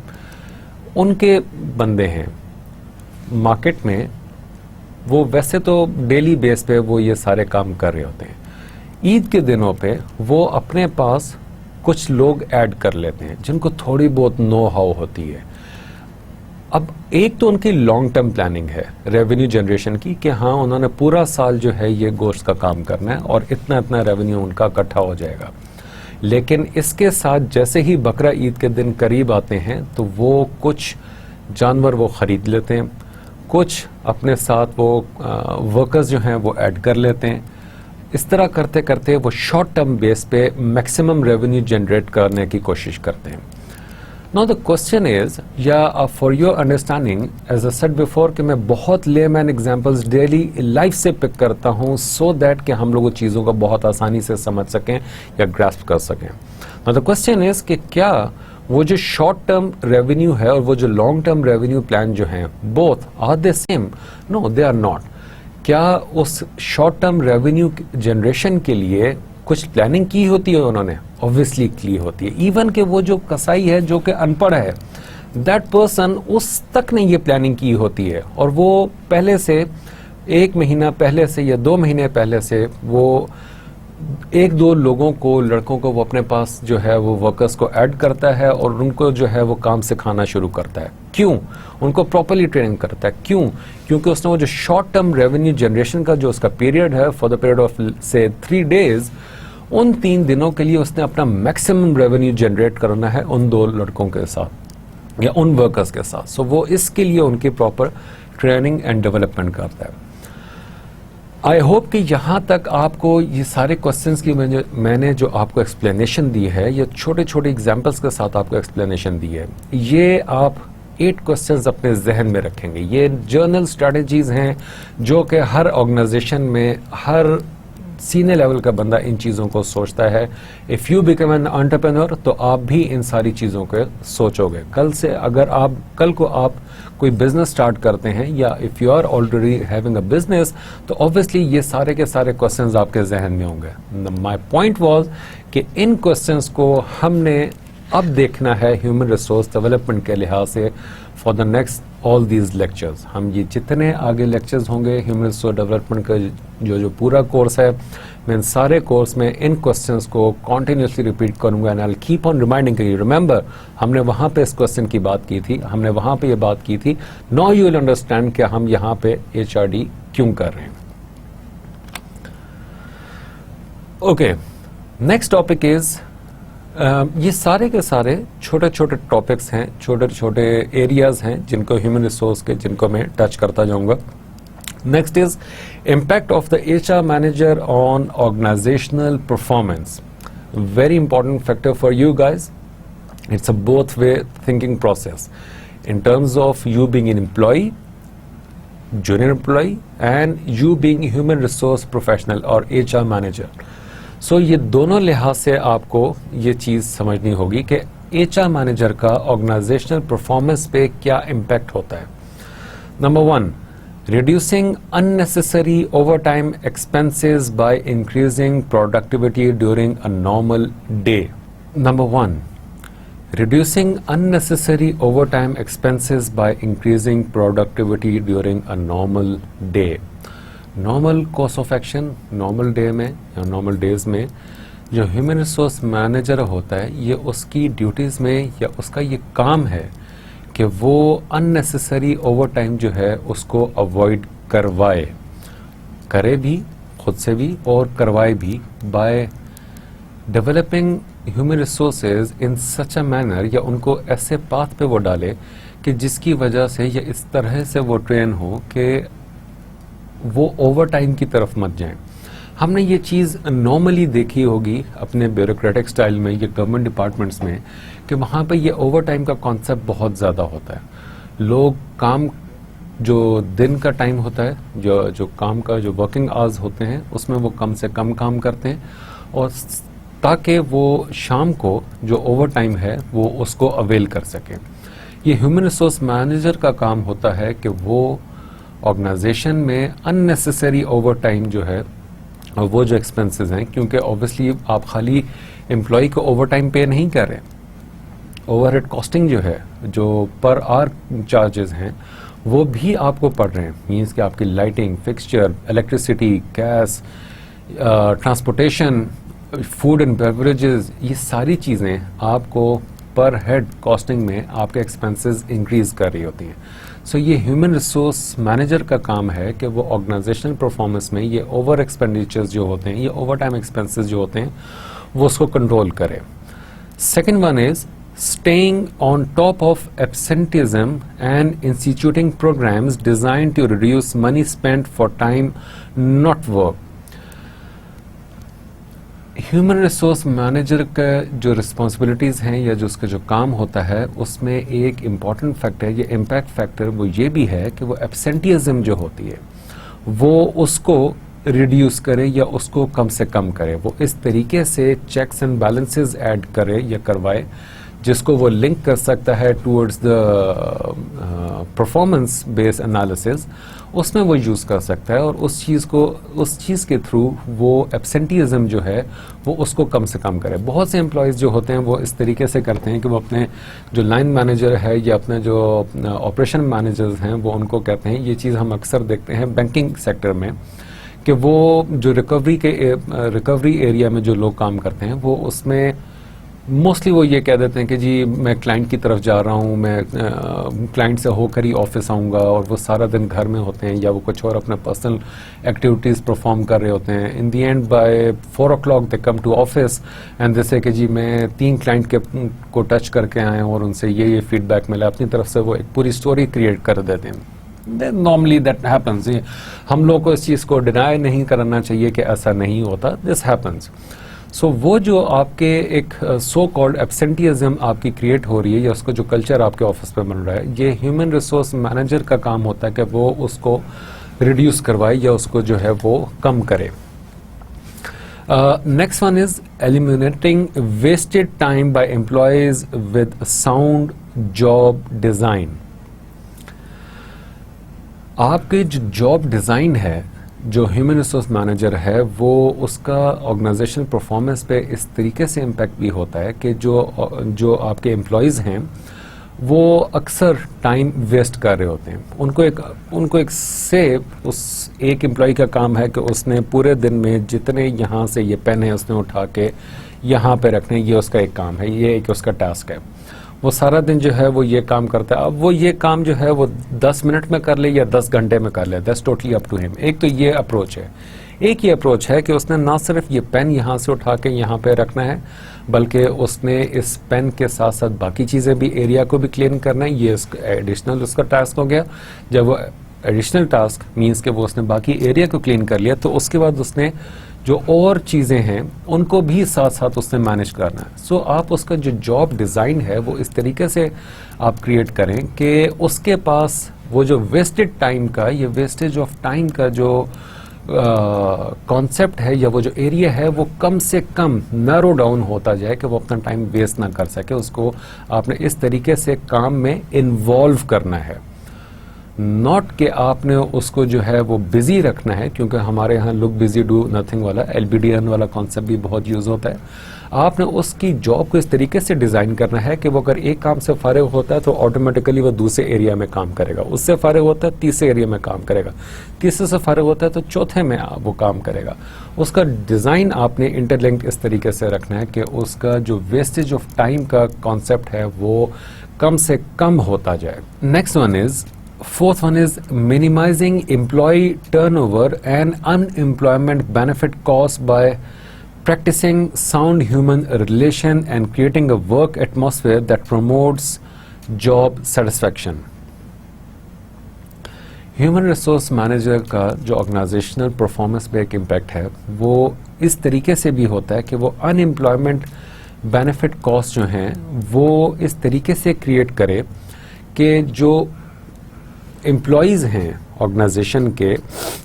Speaker 1: उनके बंदे हैं मार्केट में, वो वैसे तो डेली बेस पे वो ये सारे काम कर रहे होते हैं. ईद के दिनों पे वो अपने पास कुछ लोग ऐड कर लेते हैं जिनको थोड़ी बहुत नो हाउ होती है. अब एक तो उनकी लॉन्ग टर्म प्लानिंग है रेवेन्यू जनरेशन की, कि हाँ उन्होंने पूरा साल जो है ये गोश्त का काम करना है और इतना इतना रेवेन्यू उनका इकट्ठा हो जाएगा. लेकिन इसके साथ जैसे ही बकरा ईद के दिन करीब आते हैं तो वो कुछ जानवर वो ख़रीद लेते हैं, कुछ अपने साथ वो वर्कर्स जो हैं वो ऐड कर लेते हैं. इस तरह करते करते वो शॉर्ट टर्म बेस पे मैक्सिमम रेवेन्यू जनरेट करने की कोशिश करते हैं. नाउ द क्वेश्चन इज, या for your understanding, as I said before, कि मैं बहुत लेमैन एग्जांपल्स डेली लाइफ से पिक करता हूं सो दैट कि हम लोग चीज़ों को बहुत आसानी से समझ सकें या ग्रास्प कर सकें. नाउ द क्वेश्चन इज कि क्या वो जो शॉर्ट टर्म रेवेन्यू है और वो जो लॉन्ग टर्म रेवेन्यू प्लान जो हैं, both are they same? No, they are not. क्या उस शॉर्ट टर्म रेवेन्यू जनरेशन के लिए कुछ प्लानिंग की होती है उन्होंने, ऑब्वियसली की होती है। इवन के वो जो कसाई है जो कि अनपढ़ है, दैट पर्सन, उस तक ने ये प्लानिंग की होती है, और वो पहले से 1 महीना पहले से या 2 महीने पहले से वो 1-2 लोगों को, लड़कों को वो अपने पास जो है वो वर्कर्स को ऐड करता है और उनको जो है वो काम सिखाना शुरू करता है। क्यों? उनको प्रॉपर्ली ट्रेनिंग करता है। क्यों? क्योंकि उसने वो जो शॉर्ट टर्म रेवेन्यू जनरेशन का जो उसका पीरियड है, फॉर द पीरियड ऑफ से 3 डेज, उन 3 दिनों के लिए उसने अपना मैक्सिमम रेवेन्यू जनरेट करना है उन 2 लड़कों के साथ या उन वर्कर्स के साथ। सो वो इसके लिए उनकी प्रॉपर ट्रेनिंग एंड डेवलपमेंट करता है। आई होप कि यहाँ तक आपको ये सारे क्वेश्चंस की मैंने जो आपको एक्सप्लेनेशन दी है, ये छोटे छोटे एग्जांपल्स के साथ आपको एक्सप्लेनेशन दी है, ये आप 8 क्वेश्चंस अपने जहन में रखेंगे। ये जर्नल स्ट्रैटेजीज हैं जो कि हर ऑर्गेनाइजेशन में हर सीनियर लेवल का बंदा इन चीज़ों को सोचता है। If you become an entrepreneur तो आप भी इन सारी चीज़ों को सोचोगे। कल को आप कोई बिजनेस स्टार्ट करते हैं या if you are already having a business, तो ऑब्वियसली ये सारे के सारे क्वेश्चंस आपके जहन में होंगे। माय पॉइंट वाज कि इन क्वेश्चंस को हमने अब देखना है ह्यूमन रिसोर्स डेवलपमेंट के लिहाज से for the next all these lectures. हम ये जितने आगे लेक्चर्स होंगे ह्यूमन रिसोर्स डेवलपमेंट का जो पूरा कोर्स है, मैं इन सारे कोर्स में इन क्वेश्चंस को कॉन्टिन्यूसली रिपीट करूंगा and I will keep on reminding you. Remember, हमने वहां पे इस क्वेश्चन की बात की थी, हमने वहां पे ये बात की थी। नाउ यू विल अंडरस्टैंड कि हम यहाँ पे HRD क्यों कर रहे हैं। ओके, नेक्स्ट टॉपिक इज, ये सारे के सारे छोटे छोटे टॉपिक्स हैं, छोटे छोटे एरियाज हैं जिनको ह्यूमन रिसोर्स के, जिनको मैं टच करता जाऊंगा। Next is impact of the HR manager on organisational performance. Very important factor for you guys. It's a both way thinking process in terms of you being an employee, junior employee, and you being a human resource professional or HR manager. So ये दोनों लिहाज से आपको ये चीज़ समझनी होगी कि HR manager का ऑर्गेनाइजेशनल परफॉर्मेंस पे क्या इम्पैक्ट होता है। Number 1, reducing unnecessary overtime expenses by increasing productivity during a normal day. Number 1, reducing unnecessary overtime expenses by increasing productivity during a normal day. Normal course of action, normal day में या normal days में जो human resource manager होता है, ये उसकी duties में या उसका ये काम है कि वो अननेसेसरी ओवरटाइम जो है उसको अवॉइड करवाए, करे भी खुद से भी और करवाए भी, by developing human resources in such a manner, या उनको ऐसे पाथ पे वो डाले कि जिसकी वजह से या इस तरह से वो ट्रेन हो कि वो ओवर टाइम की तरफ मत जाएं। हमने ये चीज़ नॉर्मली देखी होगी अपने ब्यूरोक्रेटिक स्टाइल में या गवर्नमेंट डिपार्टमेंट्स में कि वहाँ पे ये ओवर टाइम का कॉन्सेप्ट बहुत ज़्यादा होता है। लोग काम, जो दिन का टाइम होता है, जो काम का जो वर्किंग आवर्स होते हैं, उसमें वो कम से कम काम करते हैं और ताकि वो शाम को जो ओवर टाइम है वो उसको अवेल कर सकें। ये ह्यूमन रिसोर्स मैनेजर का काम होता है कि वो ऑर्गेनाइजेशन में अननेसेसरी ओवर टाइम जो है और वो जो एक्सपेंसेस हैं, क्योंकि ऑब्वियसली आप खाली एम्प्लॉय को ओवर टाइम पे नहीं कर रहे, ओवरहेड कॉस्टिंग जो है, जो पर आवर चार्जेस हैं, वो भी आपको पड़ रहे हैं। मींस कि आपकी lighting, fixture, electricity, gas, transportation, food and beverages, ये सारी चीज़ें आपको पर हेड कॉस्टिंग में आपके एक्सपेंसेस इंक्रीज कर रही होती हैं। सो ये ह्यूमन रिसोर्स मैनेजर का काम है कि वो ऑर्गेनाइजेशनल परफॉर्मेंस में ये ओवर एक्सपेंडिचर्स जो होते हैं, ये ओवर टाइम एक्सपेंसेस जो होते हैं, वो उसको कंट्रोल करे। Second one is staying on top of absenteeism and instituting programs designed to reduce money spent for time not work. Human resource manager का जो रिस्पॉन्सिबिलिटीज़ हैं या जो उसका जो काम होता है, उसमें एक इम्पॉर्टेंट फैक्टर, ये इम्पैक्ट फैक्टर, वो ये भी है कि वो एब्सेंटिज्म जो होती है वो उसको रिड्यूस करे या उसको कम से कम करे। वो इस तरीके से चेक्स एंड बैलेंसेस ऐड करे या करवाए जिसको वो लिंक कर सकता है towards the performance based analysis, उसमें वो यूज़ कर सकता है और उस चीज़ के थ्रू वो एब्सेंटीज़म जो है वो उसको कम से कम करे। बहुत से एम्प्लॉयज़ जो होते हैं वो इस तरीके से करते हैं कि वो अपने जो लाइन मैनेजर है या अपने जो ऑपरेशन मैनेजर्स हैं वो उनको कहते हैं, ये चीज़ हम अक्सर देखते हैं बैंकिंग सेक्टर में, कि वो जो रिकवरी एरिया में जो लोग काम करते हैं वो उसमें मोस्टली वो ये कह देते हैं कि जी मैं क्लाइंट की तरफ जा रहा हूँ, मैं क्लाइंट से होकर ही ऑफिस आऊँगा, और वो सारा दिन घर में होते हैं या वो कुछ और अपने पर्सनल एक्टिविटीज़ परफॉर्म कर रहे होते हैं। In the end by 4 o'clock they come to office and जैसे कि जी मैं 3 क्लाइंट को टच करके आए और उनसे ये फीडबैक मिला, अपनी तरफ से वो एक पूरी स्टोरी क्रिएट कर देते हैं। Normally that happens. हम लोग को इस चीज़ को डिनाई नहीं करना चाहिए कि ऐसा नहीं होता, दिस हैपन्स। सो वो जो आपके एक सो कॉल्ड एब्सेंटीज़म आपकी क्रिएट हो रही है या उसका जो कल्चर आपके ऑफिस में बन रहा है, ये ह्यूमन रिसोर्स मैनेजर का काम होता है कि वो उसको रिड्यूस करवाए या उसको जो है वो कम करे। Next one is eliminating wasted time by employees with sound job design. आपके जो जॉब डिजाइन है, जो ह्यूमन रिसोर्स मैनेजर है, वो उसका ऑर्गेनाइजेशनल परफॉर्मेंस पे इस तरीके से इम्पैक्ट भी होता है कि जो आपके एम्प्लॉयज़ हैं वो अक्सर टाइम वेस्ट कर रहे होते हैं। उनको उस एक एम्प्लॉय का काम है कि उसने पूरे दिन में जितने यहाँ से ये पेन है उसने उठा के यहाँ पे रखने, ये उसका एक काम है, ये एक उसका टास्क है। वो सारा दिन जो है वो ये काम करता है। अब वो ये काम जो है वो 10 मिनट में कर ले या 10 घंटे में कर ले, that's totally up to him. एक तो ये अप्रोच है। एक ये अप्रोच है कि उसने ना सिर्फ ये पेन यहाँ से उठा के यहाँ पे रखना है, बल्कि उसने इस पेन के साथ साथ बाकी चीज़ें भी, एरिया को भी क्लीन करना है। ये एडिशनल उसका टास्क हो गया। जब वो एडिशनल टास्क मीन्स कि वो उसने बाकी एरिया को क्लीन कर लिया, तो उसके बाद उसने जो और चीज़ें हैं उनको भी साथ साथ उसने मैनेज करना है। सो आप उसका जो जॉब डिज़ाइन है वो इस तरीके से आप क्रिएट करें कि उसके पास वो जो वेस्टेड टाइम का, ये वेस्टेज ऑफ टाइम का जो कॉन्सेप्ट है या वो जो एरिया है वो कम से कम नैरो डाउन होता जाए कि वो अपना टाइम वेस्ट ना कर सके। उसको आपने इस तरीके से काम में इन्वॉल्व करना है, नॉट कि आपने उसको जो है वो बिजी रखना है, क्योंकि हमारे यहाँ लुक बिजी डू नथिंग वाला LBDN वाला कॉन्सेप्ट भी बहुत यूज होता है। आपने उसकी जॉब को इस तरीके से डिजाइन करना है कि वो अगर एक काम से फारिग होता है तो ऑटोमेटिकली वो दूसरे एरिया में काम करेगा, उससे फारिग होता है तीसरे एरिया में काम करेगा, तीसरे से फारिग होता है तो चौथे में वो काम करेगा। उसका डिजाइन आपने इंटरलिंक्ड इस तरीके से रखना है कि उसका जो वेस्टेज ऑफ टाइम का कॉन्सेप्ट है वो कम से कम होता जाए। Next one is Fourth one is minimizing employee turnover and unemployment benefit caused by practicing sound human relation and creating a work atmosphere that promotes job satisfaction. Human resource manager का जो organisational performance पे एक impact है वो इस तरीके से भी होता है कि वो अनएम्प्लॉयमेंट बेनिफिट कॉस्ट जो हैं वो इस तरीके से क्रिएट करे कि जो एम्प्लॉयज़ हैं ऑर्गेनाइजेशन के,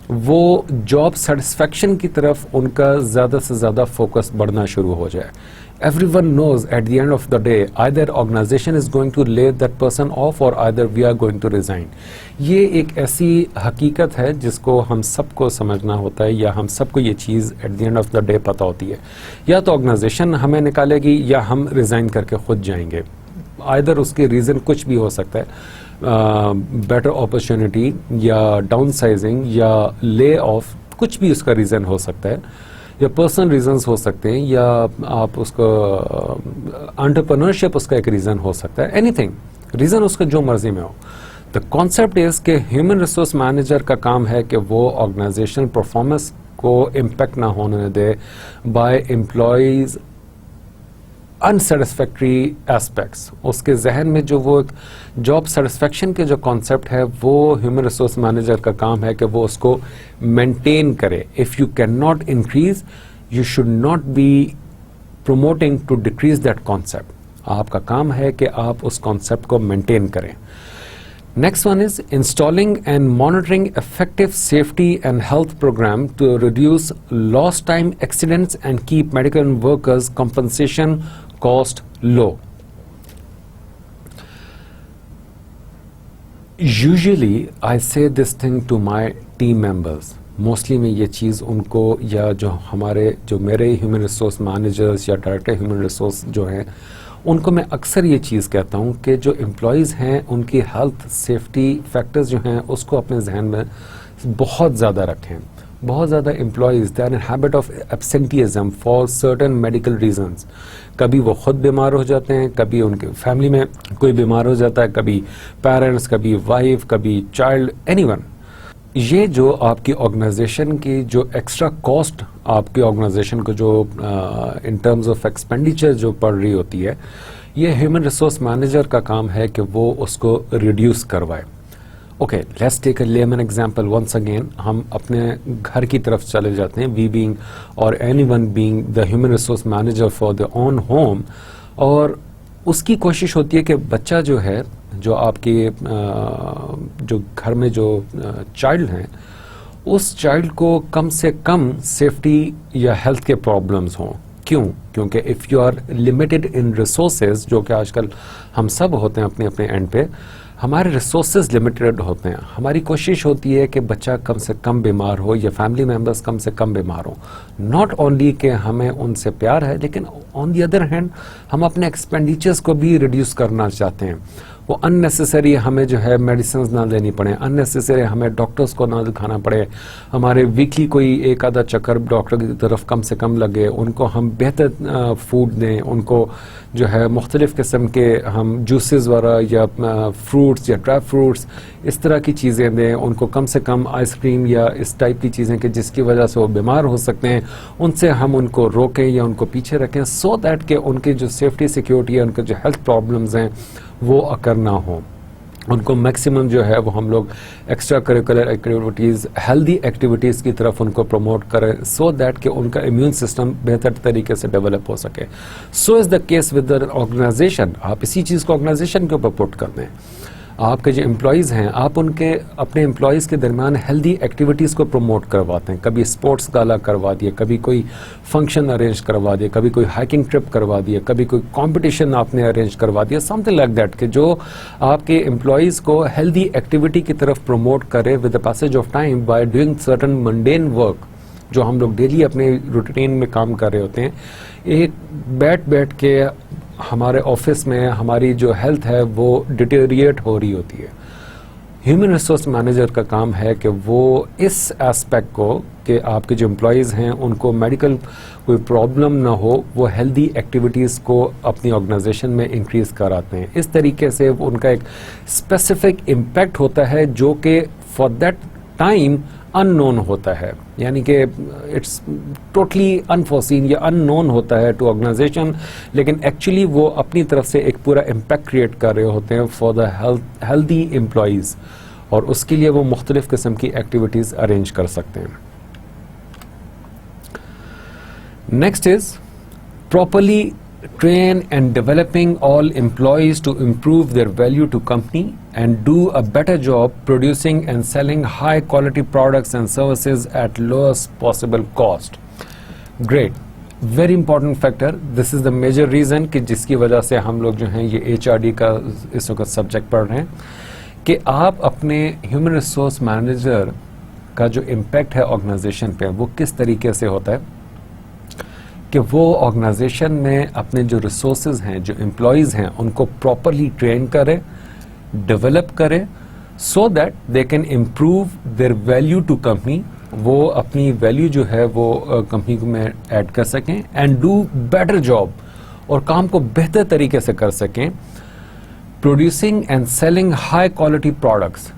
Speaker 1: वो जॉब सेटिस्फैक्शन की तरफ उनका ज़्यादा से ज़्यादा फोकस बढ़ना शुरू हो जाए। Everyone knows at the end of the day either organization is going to lay that person off or either we are going to resign. ये एक ऐसी हकीकत है जिसको हम सबको समझना होता है, या हम सबको ये चीज़ at the end of the day पता होती है। या तो ऑर्गेनाइजेशन हमें निकालेगी या हम रिज़ाइन करके खुद जाएंगे। आइदर उसके रीज़न कुछ भी हो सकता है, बेटर अपॉर्चुनिटी या डाउन साइजिंग या ले ऑफ, कुछ भी उसका रीज़न हो सकता है, या पर्सनल रीजंस हो सकते हैं, या आप उसको एंटरप्रेन्योरशिप उसका एक रीज़न हो सकता है, एनीथिंग रीज़न उसका जो मर्जी में हो। द कॉन्सेप्ट इज़ कि ह्यूमन रिसोर्स मैनेजर का काम है कि वो ऑर्गेनाइजेशनल परफॉर्मेंस को इम्पेक्ट ना होने दे बाय एम्प्लॉयज़ अनसेटिस्फैक्ट्री एस्पेक्ट्स। उसके जहन में जो वो जॉब सेटिस्फैक्शन के जो कॉन्सेप्ट है वो ह्यूमन रिसोर्स मैनेजर का काम है कि वो उसको मेंटेन करे। If you can not increase, you should not be promoting to decrease that concept. आपका काम है कि आप उस कॉन्सेप्ट को मेंटेन करें। Next one is installing and monitoring effective safety and health program to reduce lost time accidents and keep medical workers compensation cost low. Usually I say this thing to my team members. Mostly मैं ये चीज़ उनको, या जो मेरे human resource managers या director human resource जो हैं, उनको मैं अक्सर ये चीज़ कहता हूँ कि जो एम्प्लॉयज़ हैं उनकी हेल्थ सेफ्टी फैक्टर्स जो हैं उसको अपने जहन में बहुत ज़्यादा रखें। बहुत ज़्यादा employees they are in habit of absenteeism for certain medical reasons. कभी वो खुद बीमार हो जाते हैं, कभी उनके फैमिली में कोई बीमार हो जाता है, कभी पेरेंट्स, कभी वाइफ, कभी चाइल्ड, एनीवन। ये जो आपकी ऑर्गेनाइजेशन की जो एक्स्ट्रा कॉस्ट आपकी ऑर्गेनाइजेशन को जो इन टर्म्स ऑफ एक्सपेंडिचर जो पड़ रही होती है, ये ह्यूमन रिसोर्स मैनेजर का काम है कि वो उसको रिड्यूस करवाए। Okay, let's take a layman example once again. हम अपने घर की तरफ चले जाते हैं, वी बीइंग और anyone being the human resource manager for the own home, और उसकी कोशिश होती है कि बच्चा जो है, जो आपके जो घर में जो चाइल्ड हैं, उस चाइल्ड को कम से कम सेफ्टी या हेल्थ के प्रॉब्लम्स हों। क्यों? क्योंकि if you are limited in resources, जो कि आजकल हम सब होते हैं अपने अपने एंड पे, हमारे रिसोर्सेज लिमिटेड होते हैं। हमारी कोशिश होती है कि बच्चा कम से कम बीमार हो या फैमिली मेम्बर्स कम से कम बीमार हो। नॉट ओनली कि हमें उनसे प्यार है, लेकिन ऑन दी अदर हैंड हम अपने एक्सपेंडिचर्स को भी रिड्यूस करना चाहते हैं। वो अननेसेसरी हमें जो है मेडिसिन ना लेनी पड़े, अननेसेसरी हमें डॉक्टर्स को ना दिखाना पड़े, हमारे वीकली कोई एक आधा चक्कर डॉक्टर की तरफ कम से कम लगे, उनको हम बेहतर फूड दें, उनको जो है मुख्तलिफ़ किस्म के हम जूसेस वगैरह या फ्रूट्स या ड्राई फ्रूट्स इस तरह की चीज़ें दें, उनको कम से कम आइसक्रीम या इस टाइप की चीज़ें कि जिसकी वजह से वो बीमार हो सकते हैं, उनसे हम उनको रोकें या उनको पीछे रखें, सो दैट के उनकी जो सेफ्टी सिक्योरिटी है, उनके जो हेल्थ प्रॉब्लम्स हैं वो अकर ना हो। उनको मैक्सिमम जो है वो हम लोग extra curricular activities, healthy activities की तरफ उनको प्रमोट करें, सो दैट कि उनका इम्यून सिस्टम बेहतर तरीके से डेवलप हो सके। So is the case with the organisation. आप इसी चीज़ को ऑर्गेनाइजेशन के ऊपर पुट कर दें। आपके जो एम्प्लॉयज़ हैं, आप उनके अपने एम्प्लॉयज़ के दरमियान हेल्दी एक्टिविटीज़ को प्रमोट करवाते हैं। कभी स्पोर्ट्स गाला करवा दिए, कभी कोई फंक्शन अरेंज करवा दिए, कभी कोई हाइकिंग ट्रिप करवा दिए, कभी कोई कंपटीशन आपने अरेंज करवा दिया, समथिंग लाइक दैट, कि जो आपके एम्प्लॉयज़ को हेल्दी एक्टिविटी की तरफ प्रमोट करे with the passage of time by doing certain mundane work जो हम लोग डेली अपने रूटीन में काम कर रहे होते हैं। एक बैठ के हमारे ऑफिस में हमारी जो हेल्थ है वो डिटेरिएट हो रही होती है। ह्यूमन रिसोर्स मैनेजर का काम है कि वो इस एस्पेक्ट को, कि आपके जो एम्प्लॉयज़ हैं उनको मेडिकल कोई प्रॉब्लम ना हो, वो हेल्दी एक्टिविटीज़ को अपनी ऑर्गेनाइजेशन में इंक्रीज़ कराते हैं। इस तरीके से उनका एक स्पेसिफिक इम्पैक्ट होता है जो कि फॉर दैट टाइम अननोन होता है, यानी कि इट्स टोटली अनफोर्सीन या अननोन होता है टू ऑर्गेनाइजेशन, लेकिन एक्चुअली वो अपनी तरफ से एक पूरा इम्पैक्ट क्रिएट कर रहे होते हैं फॉर द हेल्दी एम्प्लॉयज़, और उसके लिए वो मुख्तलिफ किस्म की एक्टिविटीज़ अरेंज कर सकते हैं। Next is properly train and developing all employees to improve their value to company and do a better job producing and selling high quality products and services at lowest possible cost. Great, very important factor. This is the major reason कि जिसकी वजह से हम लोग जो हैं ये HRD का इस वक्त सब्जेक्ट पढ़ रहे हैं, कि आप अपने ह्यूमन रिसोर्स मैनेजर का जो इम्पैक्ट है ऑर्गेनाइजेशन पे वो किस तरीके से होता है कि वो ऑर्गेनाइजेशन में अपने जो रिसोर्सेज हैं, जो एम्प्लॉयज़ हैं, उनको प्रॉपरली ट्रेन करे, डेवलप करे, so that they can improve their value to company. वो अपनी वैल्यू जो है वो कंपनी में ऐड कर सकें एंड डू बेटर जॉब, और काम को बेहतर तरीके से कर सकें, producing and selling high quality products.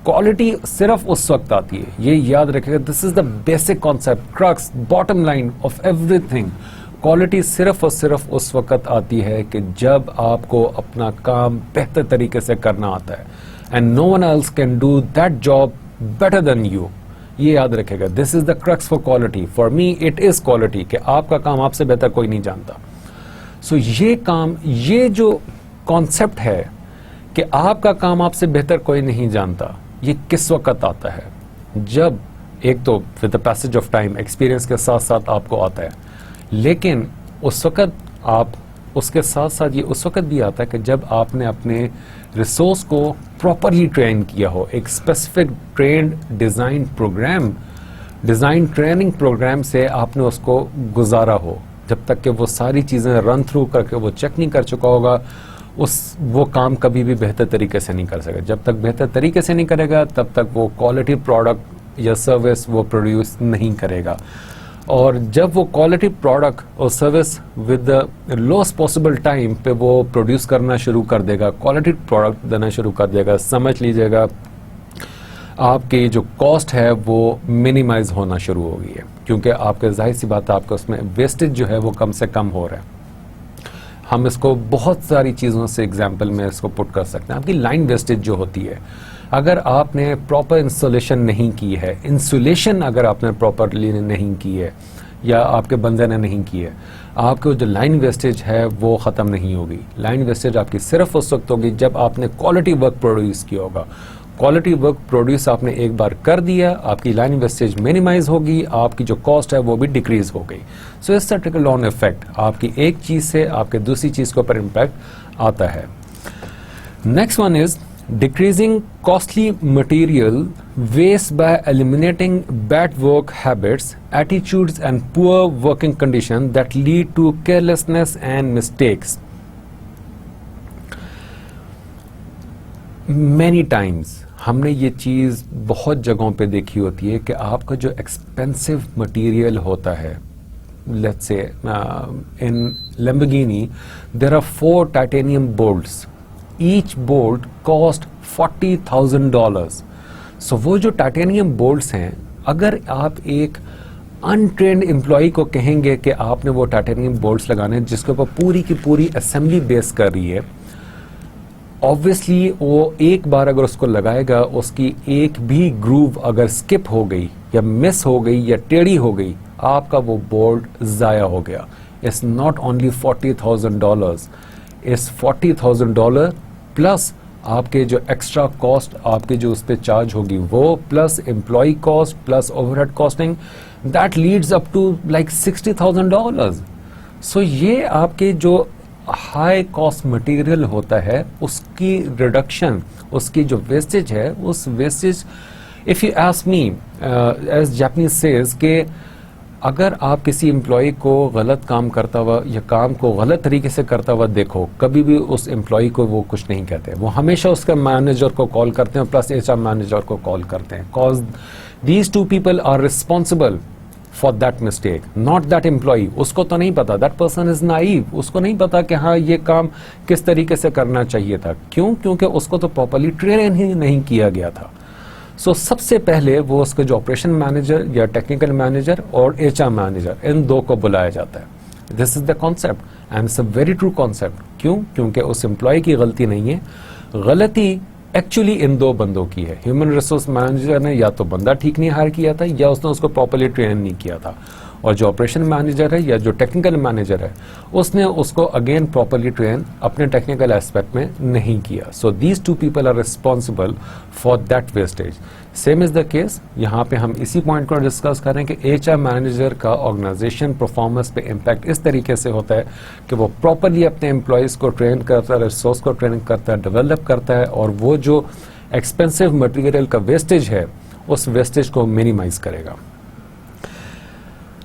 Speaker 1: Quality सिर्फ उस वक्त आती है, ये याद रखिएगा, this is the basic concept, crux, bottom line of everything. Quality सिर्फ और सिर्फ उस वक्त आती है कि जब आपको अपना काम बेहतर तरीके से करना आता है, and no one else can do that job better than you. ये याद रखेगा, this is the crux for quality. For me it is quality, कि आपका काम आपसे बेहतर कोई नहीं जानता। सो ये काम, ये जो कॉन्सेप्ट है कि आपका काम आपसे बेहतर कोई नहीं जानता, ये किस वक्त आता है? जब एक तो with the passage of time experience के साथ साथ आपको आता है, लेकिन उस वक्त आप उसके साथ साथ ये उस वक्त भी आता है कि जब आपने अपने रिसोर्स को प्रॉपरली ट्रेन किया हो, एक specific trend design training programme से आपने उसको गुजारा हो, जब तक कि वो सारी चीज़ें रन थ्रू करके वो चेक नहीं कर चुका होगा, वो काम कभी भी बेहतर तरीके से नहीं कर सकेगा। जब तक बेहतर तरीके से नहीं करेगा तब तक वो क्वालिटी प्रोडक्ट या सर्विस वो प्रोड्यूस नहीं करेगा। और जब वो क्वालिटी प्रोडक्ट और service with the lowest possible time पे वो प्रोड्यूस करना शुरू कर देगा, क्वालिटी प्रोडक्ट देना शुरू कर देगा, समझ लीजिएगा आपकी जो कॉस्ट है वो मिनिमाइज होना शुरू हो गई है, क्योंकि आपके जाहिर सी बात है आपका उसमें वेस्टेज जो है वो कम से कम हो रहा है। हम इसको बहुत सारी चीज़ों से एग्जांपल में इसको पुट कर सकते हैं। आपकी लाइन वेस्टेज जो होती है, अगर आपने प्रॉपर इंस्टॉलेशन नहीं की है, इंसुलेशन अगर आपने प्रॉपरली नहीं की है या आपके बंदे ने नहीं की है, आपको जो लाइन वेस्टेज है वो ख़त्म नहीं होगी। लाइन वेस्टेज आपकी सिर्फ उस वक्त होगी जब आपने क्वालिटी वर्क प्रोड्यूस किया होगा। क्वालिटी वर्क प्रोड्यूस आपने एक बार कर दिया, आपकी लाइन वेस्टेज मिनिमाइज होगी, आपकी जो कॉस्ट है वो भी डिक्रीज हो गई। सो इस ट्रिकल डाउन इफेक्ट आपकी एक चीज़ से आपके दूसरी चीज़ के ऊपर इम्पैक्ट आता है। Next one is decreasing costly material waste by eliminating bad work habits, attitudes and poor working conditions that lead to carelessness and mistakes. Many times हमने ये चीज़ बहुत जगहों पे देखी होती है कि आपका जो एक्सपेंसिव मटेरियल होता है, let's say in Lamborghini there are 4 titanium bolts. Each bolt cost $40,000. So वो जो टाइटेनियम बोल्ट्स हैं, अगर आप एक अनट्रेंड एम्प्लॉय को कहेंगे कि आपने वो टाइटेनियम बोल्ट्स लगाने जिसके ऊपर पूरी की पूरी असेंबली बेस कर रही है, ऑब्वियसली वो एक बार अगर उसको लगाएगा, उसकी एक भी ग्रूव अगर स्किप हो गई या मिस हो गई या टेढ़ी हो गई, आपका वो बोल्ट ज़ाया हो गया। इट्स नॉट ओनली $40,000, इस $40,000 प्लस आपके जो एक्स्ट्रा कॉस्ट आपके जो उस पर चार्ज होगी वो, plus employee cost plus overhead costing, that leads up to like $60,000। So ये आपके जो हाई कॉस्ट मटेरियल होता है उसकी रिडक्शन, उसकी जो वेस्टेज है, उस wastage, if you ask me as Japanese says के अगर आप किसी एम्प्लॉय को गलत काम करता हुआ या काम को गलत तरीके से करता हुआ देखो, कभी भी उस एम्प्लॉय को वो कुछ नहीं कहते, वो हमेशा उसके मैनेजर को कॉल करते हैं प्लस एचआर मैनेजर को कॉल करते हैं, cause these 2 people are responsible for that mistake, not that employee. उसको तो नहीं पता, दैट पर्सन इज नाइव, उसको नहीं पता कि हाँ ये काम किस तरीके से करना चाहिए था। क्यों? क्योंकि उसको तो प्रॉपरली ट्रेन ही नहीं किया गया था। सो सबसे पहले वो उसके जो ऑपरेशन मैनेजर या टेक्निकल मैनेजर और एचआर मैनेजर, इन 2 को बुलाया जाता है। This is the concept and it's a very true concept. क्यों? क्योंकि उस एम्प्लॉय की गलती नहीं है, गलती एक्चुअली इन 2 बंदों की है। ह्यूमन रिसोर्स मैनेजर ने या तो बंदा ठीक नहीं हायर किया था या उसने उसको प्रॉपरली ट्रेन नहीं किया था, और जो ऑपरेशन मैनेजर है या जो टेक्निकल मैनेजर है उसने उसको अगेन प्रॉपरली ट्रेन अपने टेक्निकल एस्पेक्ट में नहीं किया। So these 2 people are responsible for that wastage. Same is the case, यहाँ पे हम इसी पॉइंट को डिस्कस करें कि एचआर मैनेजर का ऑर्गेनाइजेशन परफॉर्मेंस पे इम्पैक्ट इस तरीके से होता है कि वो प्रॉपरली अपने एम्प्लॉयज़ को ट्रेन करता है, रिसोर्स को ट्रेन करता है, डेवलप करता है, और वो जो एक्सपेंसिव मटेरियल का वेस्टेज है उस वेस्टेज को मिनिमाइज करेगा।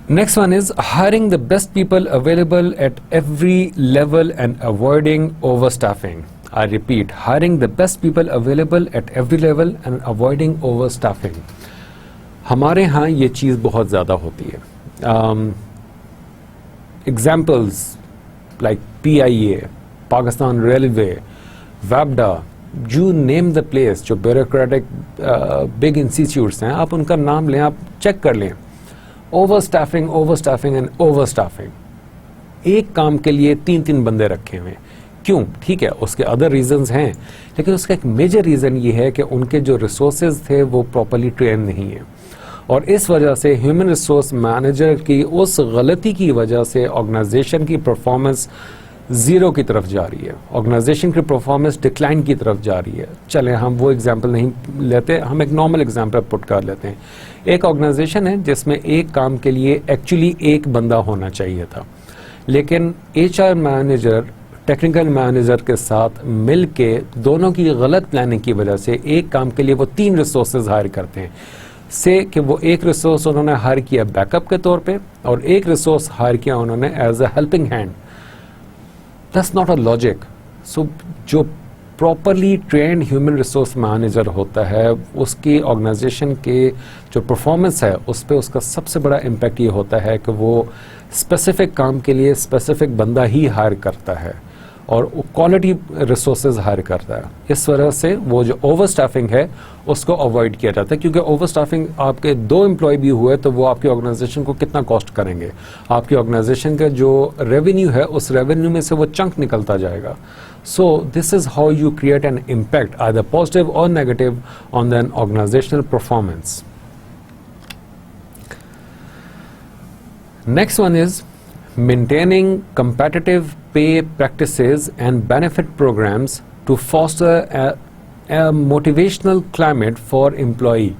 Speaker 1: Next one is hiring the best people available at every level and avoiding overstaffing. I repeat, hiring the best people available at every level and avoiding overstaffing. हमारे यहाँ ये चीज़ बहुत ज़्यादा होती है। Examples like PIA, Pakistan Railway, WAPDA, you name the place, जो bureaucratic big institutes हैं, आप उनका नाम लें, आप चेक कर लें। ओवरस्टाफिंग, ओवरस्टाफिंग एंड ओवरस्टाफिंग। एक काम के लिए 3 बंदे रखे हुए हैं। क्यों? ठीक है, उसके अदर रीजंस हैं, लेकिन उसका एक मेजर रीजन ये है कि उनके जो रिसोर्सेज थे वो प्रॉपरली ट्रेन नहीं है, और इस वजह से ह्यूमन रिसोर्स मैनेजर की उस गलती की वजह से ऑर्गेनाइजेशन की परफॉर्मेंस 0 की तरफ जा रही है, ऑर्गेनाइजेशन की परफॉर्मेंस डिक्लाइन की तरफ जा रही है। चलें हम वो एग्जांपल नहीं लेते, हम एक नॉर्मल एग्जांपल पुट कर लेते हैं। एक ऑर्गेनाइजेशन है जिसमें एक काम के लिए एक्चुअली एक बंदा होना चाहिए था, लेकिन एचआर मैनेजर टेक्निकल मैनेजर के साथ मिल के दोनों की गलत प्लानिंग की वजह से एक काम के लिए वो 3 रिसोर्सेज हायर करते हैं, से कि वो एक रिसोर्स उन्होंने हायर किया बैकअप के तौर पे और एक रिसोर्स हायर किया उन्होंने as a helping hand. That's not a logic. So जो properly trained human resource manager होता है उसकी ऑर्गेनाइजेशन के जो परफॉर्मेंस है उस पर उसका सबसे बड़ा इम्पैक्ट ये होता है कि वो स्पेसिफिक काम के लिए स्पेसिफिक बंदा ही हायर करता है और क्वालिटी रिसोर्सेज हायर करता है। इस वजह से वो जो ओवर स्टाफिंग है उसको अवॉइड किया जाता है, क्योंकि ओवर स्टाफिंग आपके 2 एम्प्लॉय भी हुए तो वो आपकी ऑर्गेनाइजेशन को कितना कॉस्ट करेंगे, आपकी ऑर्गेनाइजेशन का जो रेवेन्यू है उस रेवेन्यू में से वो चंक निकलता जाएगा। So this is how you create an impact, either positive or negative, on an organizational performance. Next one is maintaining competitive pay practices and benefit programs to foster a motivational climate for employee.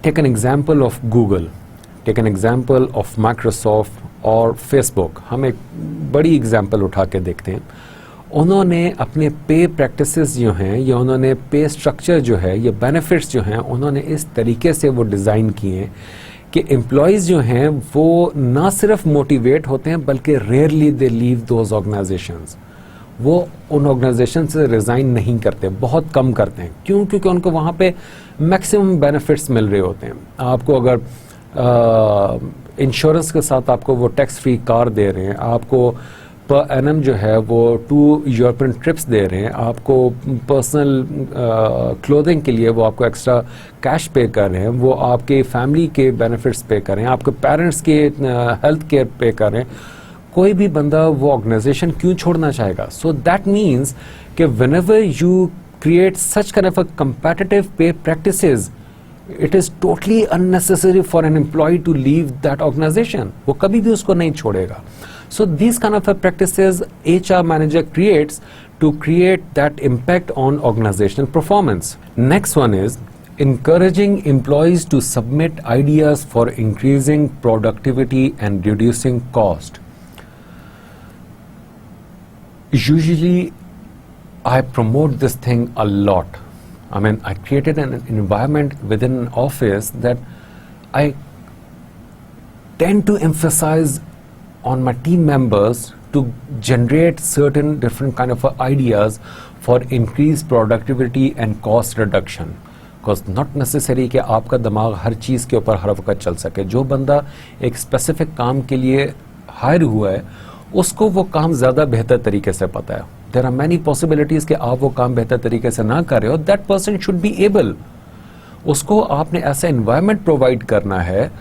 Speaker 1: Take an example of Google, take an example of Microsoft और Facebook. हम एक बड़ी example उठा के देखते हैं। उन्होंने अपने पे प्रैक्टिसेस जो हैं या उन्होंने पे स्ट्रक्चर जो है या बेनिफिट्स जो हैं उन्होंने इस तरीके से वो डिज़ाइन किए हैं कि एम्प्लॉयज़ जो हैं वो ना सिर्फ मोटिवेट होते हैं बल्कि rarely they leave those organisations. वो उन ऑर्गेनाइजेशन से रिज़ाइन नहीं करते, बहुत कम करते हैं। क्यों? क्योंकि उनको वहाँ पे मैक्सिमम बेनिफिट्स मिल रहे होते हैं। आपको अगर इंश्योरेंस के साथ आपको वो टैक्स फ्री कार दे रहे हैं, आपको पर एनम जो है वो 2 यूरोपियन ट्रिप्स दे रहे हैं, आपको पर्सनल क्लोथिंग के लिए वो आपको एक्स्ट्रा कैश पे कर रहे हैं, वो आपके फैमिली के बेनिफिट्स पे कर रहे हैं, आपके पेरेंट्स के हेल्थ केयर पे कर रहे हैं, कोई भी बंदा वो ऑर्गेनाइजेशन क्यों छोड़ना चाहेगा? सो दैट मीन्स कि whenever you create such kind of a competitive पे practices, it is totally unnecessary for an employee to leave that organization. वो कभी भी उसको नहीं छोड़ेगा. So these kind of practices HR manager creates to create that impact on organizational performance. Next one is encouraging employees to submit ideas for increasing productivity and reducing cost. Usually I promote this thing a lot. I mean, I created an environment within an office that I tend to emphasize on my team members to generate certain different kind of ideas for increased productivity and cost reduction. Because not necessary कि आपका दिमाग हर चीज़ के ऊपर हर वक्त चल सके। जो बंदा एक स्पेसिफिक काम के लिए हायर हुआ है उसको वो काम ज़्यादा बेहतर तरीके से पता है। There are many possibilities कि आप वो काम बेहतर तरीके से ना कर रहे हो, that person should be able. उसको आपने ऐसा environment provide करना है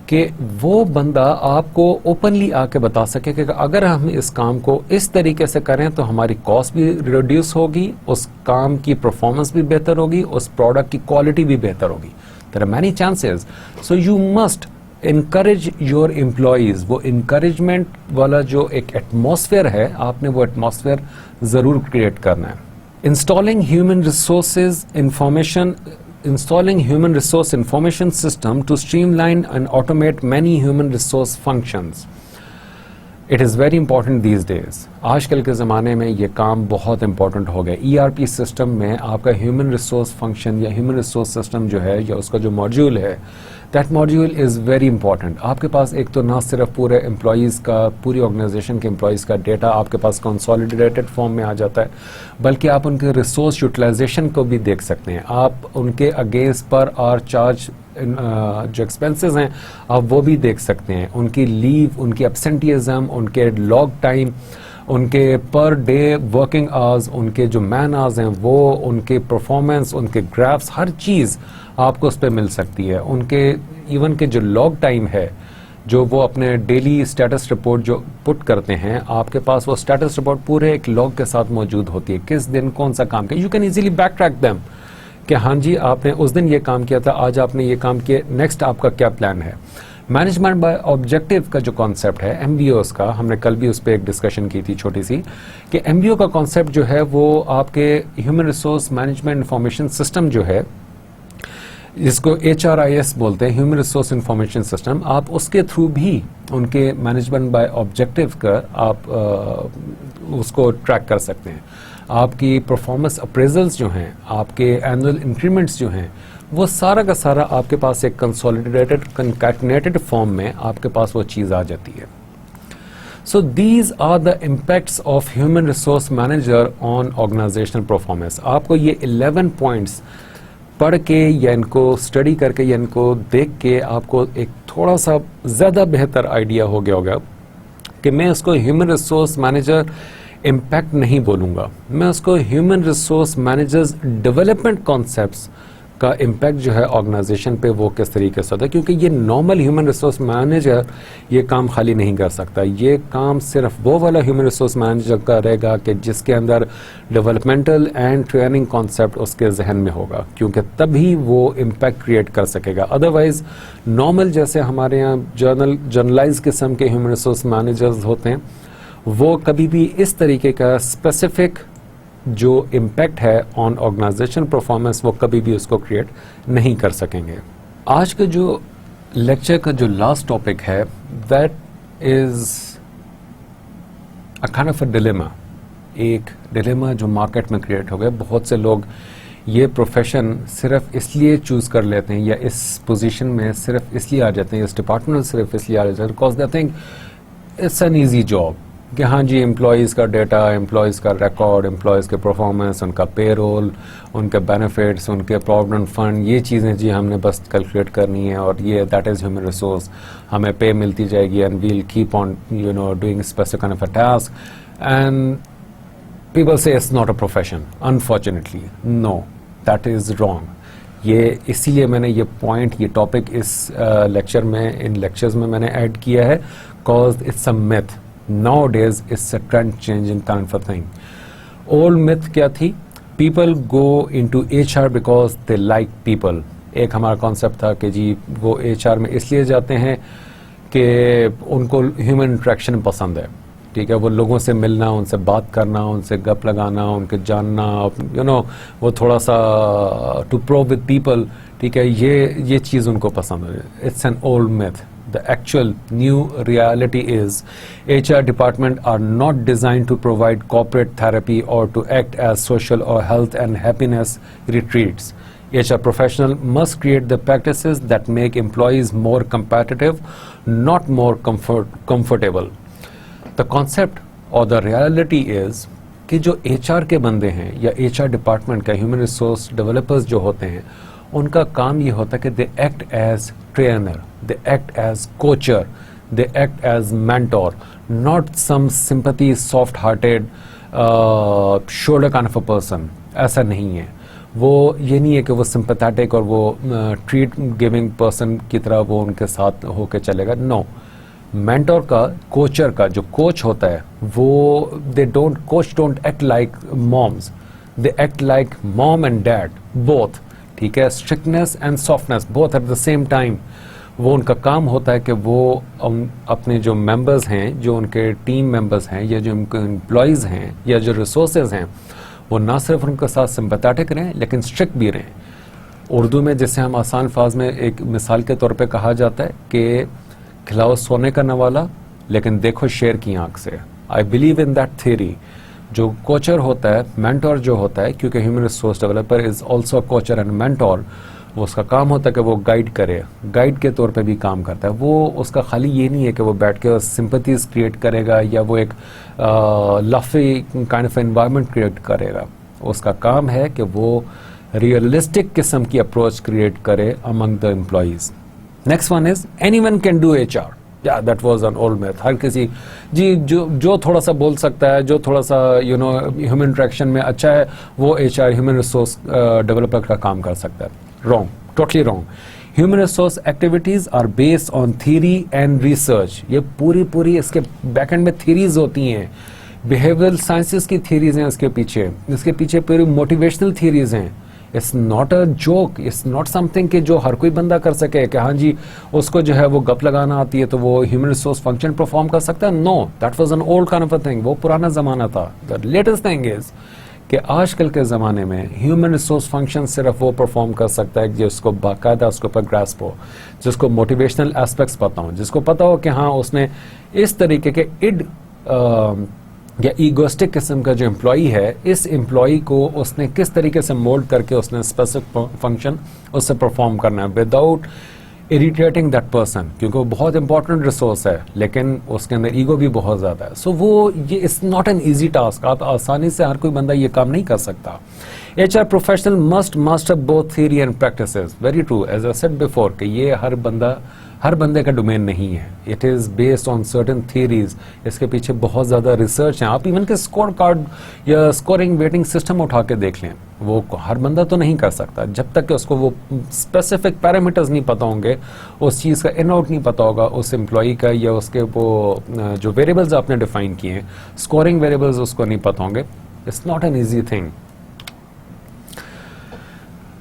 Speaker 1: कि वो बंदा आपको ओपनली आके बता सके कि अगर हम इस काम को इस तरीके से करें तो हमारी कॉस्ट भी रिड्यूस होगी, उस काम की परफॉर्मेंस भी बेहतर होगी, उस प्रोडक्ट की क्वालिटी भी बेहतर होगी। There are many chances. So you must encourage your employees. वो encouragement वाला जो एक एटमॉस्फेयर है आपने वो एटमॉस्फेयर ज़रूर क्रिएट करना है। Installing human resource information system to streamline and automate many human resource functions. It is very important these days. आजकल के ज़माने में ये काम बहुत important हो गया। ERP सिस्टम में आपका ह्यूमन रिसोर्स फंक्शन या ह्यूमन रिसोर्स सिस्टम जो है या उसका जो मॉड्यूल है, that module is very important. आपके पास एक तो ना सिर्फ पूरे एम्प्लॉयज़ का, पूरी ऑर्गेनाइजेशन के एम्प्लॉयज़ का डेटा आपके पास कंसोलिडेटेड फॉर्म में आ जाता है, बल्कि आप उनके रिसोर्स यूटिलाइजेशन को भी देख सकते हैं। आप उनके अगेंस्ट पर आर चार्ज जो एक्सपेंसेस हैं आप वो भी देख सकते हैं। उनकी लीव, उनकी एब्सेंटिज्म, उनके लॉग टाइम, उनके पर डे वर्किंग आवर्स, उनके जो मैन आवर्स हैं वो, उनके परफॉर्मेंस, उनके ग्राफ्स, हर चीज़ आपको उस पर मिल सकती है। उनके इवन के जो लॉग टाइम है, जो वो अपने डेली स्टेटस रिपोर्ट जो पुट करते हैं, आपके पास वो स्टेटस रिपोर्ट पूरे एक लॉग के साथ मौजूद होती है। किस दिन कौन सा काम किया, you can easily back track them कि हाँ जी आपने उस दिन ये काम किया था, आज आपने ये काम किया, नेक्स्ट आपका क्या प्लान है। मैनेजमेंट बाय ऑब्जेक्टिव का जो कॉन्सेप्ट है MBOs का, हमने कल भी उस पर एक डिस्कशन की थी छोटी सी, कि MBO का कॉन्सेप्ट जो है वो आपके human resource management information system जो है, जिसको HRIS बोलते हैं, ह्यूमन रिसोर्स इंफॉर्मेशन सिस्टम, आप उसके थ्रू भी उनके मैनेजमेंट बाय ऑब्जेक्टिव का आप उसको ट्रैक कर सकते हैं। आपकी परफॉर्मेंस अप्रेजल्स जो हैं, आपके एनुअल इंक्रीमेंट्स जो हैं, वो सारा का सारा आपके पास एक कंसोलिडेटेड कंकैटिनेटेड फॉर्म में आपके पास वो चीज़ आ जाती है। So these are the impacts of human resource manager on organizational performance। आपको ये 11 पॉइंट्स पढ़ के या इनको स्टडी करके या इनको देख के आपको एक थोड़ा सा ज़्यादा बेहतर आइडिया हो गया होगा कि मैं उसको ह्यूमन रिसोर्स मैनेजर इम्पैक्ट नहीं बोलूँगा, मैं उसको human resource managers development concepts का इम्पैक्ट जो है ऑर्गेनाइजेशन पे वो किस तरीके से होता है। क्योंकि ये नॉर्मल ह्यूमन रिसोर्स मैनेजर ये काम खाली नहीं कर सकता, ये काम सिर्फ वो वाला ह्यूमन रिसोर्स मैनेजर का रहेगा कि जिसके अंदर डेवलपमेंटल एंड ट्रेनिंग कॉन्सेप्ट उसके जहन में होगा, क्योंकि तभी वो इम्पैक्ट क्रिएट कर सकेगा। अदरवाइज नॉर्मल जैसे हमारे यहाँ जर्नलाइज किस्म के ह्यूमन रिसोर्स मैनेजर्स होते हैं, वो कभी भी इस तरीके का स्पेसिफिक जो इम्पैक्ट है ऑन ऑर्गेनाइजेशन परफॉर्मेंस वो कभी भी उसको क्रिएट नहीं कर सकेंगे। आज का जो लेक्चर का जो लास्ट टॉपिक है, that is a kind of a dilemma, एक डिलेमा जो मार्केट में क्रिएट हो गया। बहुत से लोग ये प्रोफेशन सिर्फ इसलिए चूज कर लेते हैं या इस पोजीशन में सिर्फ इसलिए आ जाते हैं, इस डिपार्टमेंट में सिर्फ इसलिए आ जाते हैं because they think it's an easy job, कि हाँ जी एम्प्लॉयज़ का डेटा, एम्प्लॉयज़ का रिकॉर्ड, एम्प्लॉयज़ के परफॉर्मेंस, उनका पेरोल, उनके बेनिफिट्स, उनके प्रॉविडेंट फंड, ये चीज़ें जी हमने बस कैलकुलेट करनी है और ये दैट इज़ ह्यूमन रिसोर्स, हमें पे मिलती जाएगी and we'll keep on doing specific kind of a task and people say it's not a profession. Unfortunately no, that is wrong. ये इसीलिए मैंने ये पॉइंट, ये टॉपिक इस लेक्चर में, इन लेक्चर्स में मैंने ऐड किया है, cause it's a myth. Nowadays it's a trend change in kind of a thing. Old myth क्या थी? People go into HR because they like people. एक हमारा कॉन्सेप्ट था कि जी वो HR में इसलिए जाते हैं कि उनको ह्यूमन इंटरेक्शन पसंद है, ठीक है, वो लोगों से मिलना, उनसे बात करना, उनसे गप लगाना, उनके जानना, वो थोड़ा सा टू प्रो विद पीपल, ठीक है, ये चीज़ उनको पसंद है। It's an old myth. The actual new reality is HR department are not designed to provide corporate therapy or to act as social or health and happiness retreats. HR professional must create the practices that make employees more competitive, not more comfortable. The concept or the reality is कि जो HR के बंदे हैं या HR department का human resource developers जो होते हैं, उनका काम ये होता है कि they act as trainer, they act as coacher, they act as mentor, not some sympathy, soft-hearted, shoulder kind of a person. ऐसा नहीं है। वो ये नहीं है कि वो sympathetic और वो treat giving person की तरह वो उनके साथ होके चलेगा। No, mentor का, coacher का जो coach होता है, वो coach don't act like moms, they act like mom and dad, both, ठीक है, strictness and softness, both at the same time। वो उनका काम होता है कि वो अपने जो मेंबर्स हैं, जो उनके टीम मेंबर्स हैं या जो उनके एम्प्लॉयज़ हैं या जो रिसोर्सेज हैं, वो ना सिर्फ उनके साथ सिंपैथेटिक रहें लेकिन स्ट्रिक्ट भी रहें। उर्दू में जिसे हम आसान अल्फाज में एक मिसाल के तौर पे कहा जाता है कि खिलाओ सोने का नवाला लेकिन देखो शेर की आंख से। I believe in that theory. जो कोचर होता है, मेंटोर जो होता है, क्योंकि human resource developer is also coacher and mentor, वो उसका काम होता है कि वो गाइड करे, गाइड के तौर पे भी काम करता है। वो उसका खाली ये नहीं है कि वो बैठ के सिंपैथीज क्रिएट करेगा या वो एक लफी काइंड ऑफ एनवायरनमेंट क्रिएट करेगा। उसका काम है कि वो रियलिस्टिक किस्म की अप्रोच क्रिएट करे among the employees. Next one is anyone can do HR। या that was an old myth. हर किसी जी जो थोड़ा सा बोल सकता है, जो थोड़ा सा ह्यूमन इंटरेक्शन में अच्छा है, वो HR ह्यूमन रिसोर्स डेवलपर का काम कर सकता है। Wrong, totally wrong. Human resource activities are based on theory and research. ये पूरी इसके बैकएंड में थीरीज होती हैं, बिहेवियरल साइंसेस की थीरीज हैं इसके पीछे पूरी मोटिवेशनल थीरीज हैं। It's not a joke, it's not something कि जो हर कोई बंदा कर सके कि हाँ जी उसको जो है वो गप लगाना आती है तो वो ह्यूमन रिसोर्स फंक्शन परफॉर्म कर सकता है। No, that was an old kind of a thing. वो पुराना जमाना था। द लेटेस्ट थिंग इज कि आजकल के ज़माने में ह्यूमन रिसोर्स फंक्शन सिर्फ वो परफॉर्म कर सकता है जिसको बाकायदा उसके ऊपर ग्रास्प हो, जिसको मोटिवेशनल एस्पेक्ट्स पता हो, जिसको पता हो कि हाँ उसने इस तरीके के या ईगोस्टिक किस्म का जो एम्प्लॉई है, इस एम्प्लॉई को उसने किस तरीके से मोल्ड करके उसने स्पेसिफिक फंक्शन उससे परफॉर्म करना है विदाउट इरिटेटिंग दैट पर्सन, क्योंकि वो बहुत इंपॉर्टेंट रिसोर्स है लेकिन उसके अंदर ईगो भी बहुत ज़्यादा है। सो वो ये it's not an easy task. आप आसानी से हर कोई बंदा ये काम नहीं कर सकता। HR professional must master both theory and practices. Very true, as I said before कि ये हर बंदे का डोमेन नहीं है। It is based on certain theories. इसके पीछे बहुत ज़्यादा रिसर्च है। आप इवन के स्कोर कार्ड या स्कोरिंग वेटिंग सिस्टम उठा के देख लें, वो हर बंदा तो नहीं कर सकता। जब तक कि उसको वो स्पेसिफिक पैरामीटर्स नहीं पता होंगे, उस चीज़ का इन आउट नहीं पता होगा उस एम्प्लॉई का, या उसके वो जो वेरिएबल्स आपने डिफाइन किए हैं, स्कोरिंग वेरिएबल्स उसको नहीं पता होंगे, it's not an easy thing.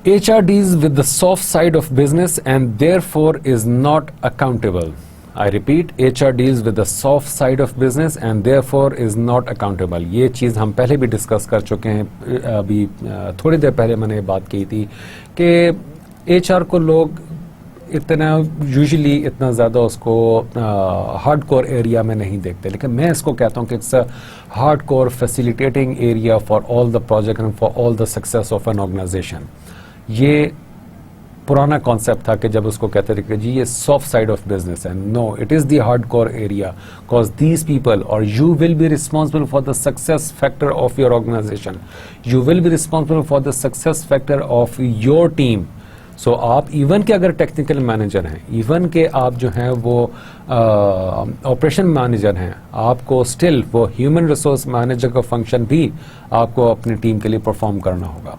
Speaker 1: HR deals with the soft side of business and therefore is not accountable. I repeat, HR deals with the soft side of business and therefore is not accountable. ये चीज़ हम पहले भी discuss कर चुके हैं। अभी थोड़ी देर पहले मैंने बात की थी कि HR को लोग यूजुअली इतना ज़्यादा उसको हार्डकोर एरिया में नहीं देखते, लेकिन मैं इसको कहता हूँ कि it's a hardcore facilitating area for all the project and for all the success of an organisation. ये पुराना कॉन्सेप्ट था कि जब उसको कहते थे कि जी ये सॉफ्ट साइड ऑफ बिजनेस है। No, it is the hardcore area, because these people और you will be responsible for the success factor of your organisation, you will be responsible for the success factor of your team. So आप even के अगर technical manager हैं, even के आप जो हैं वो ऑपरेशन मैनेजर हैं, आपको स्टिल वो ह्यूमन रिसोर्स मैनेजर का फंक्शन भी आपको अपनी टीम के लिए परफॉर्म करना होगा।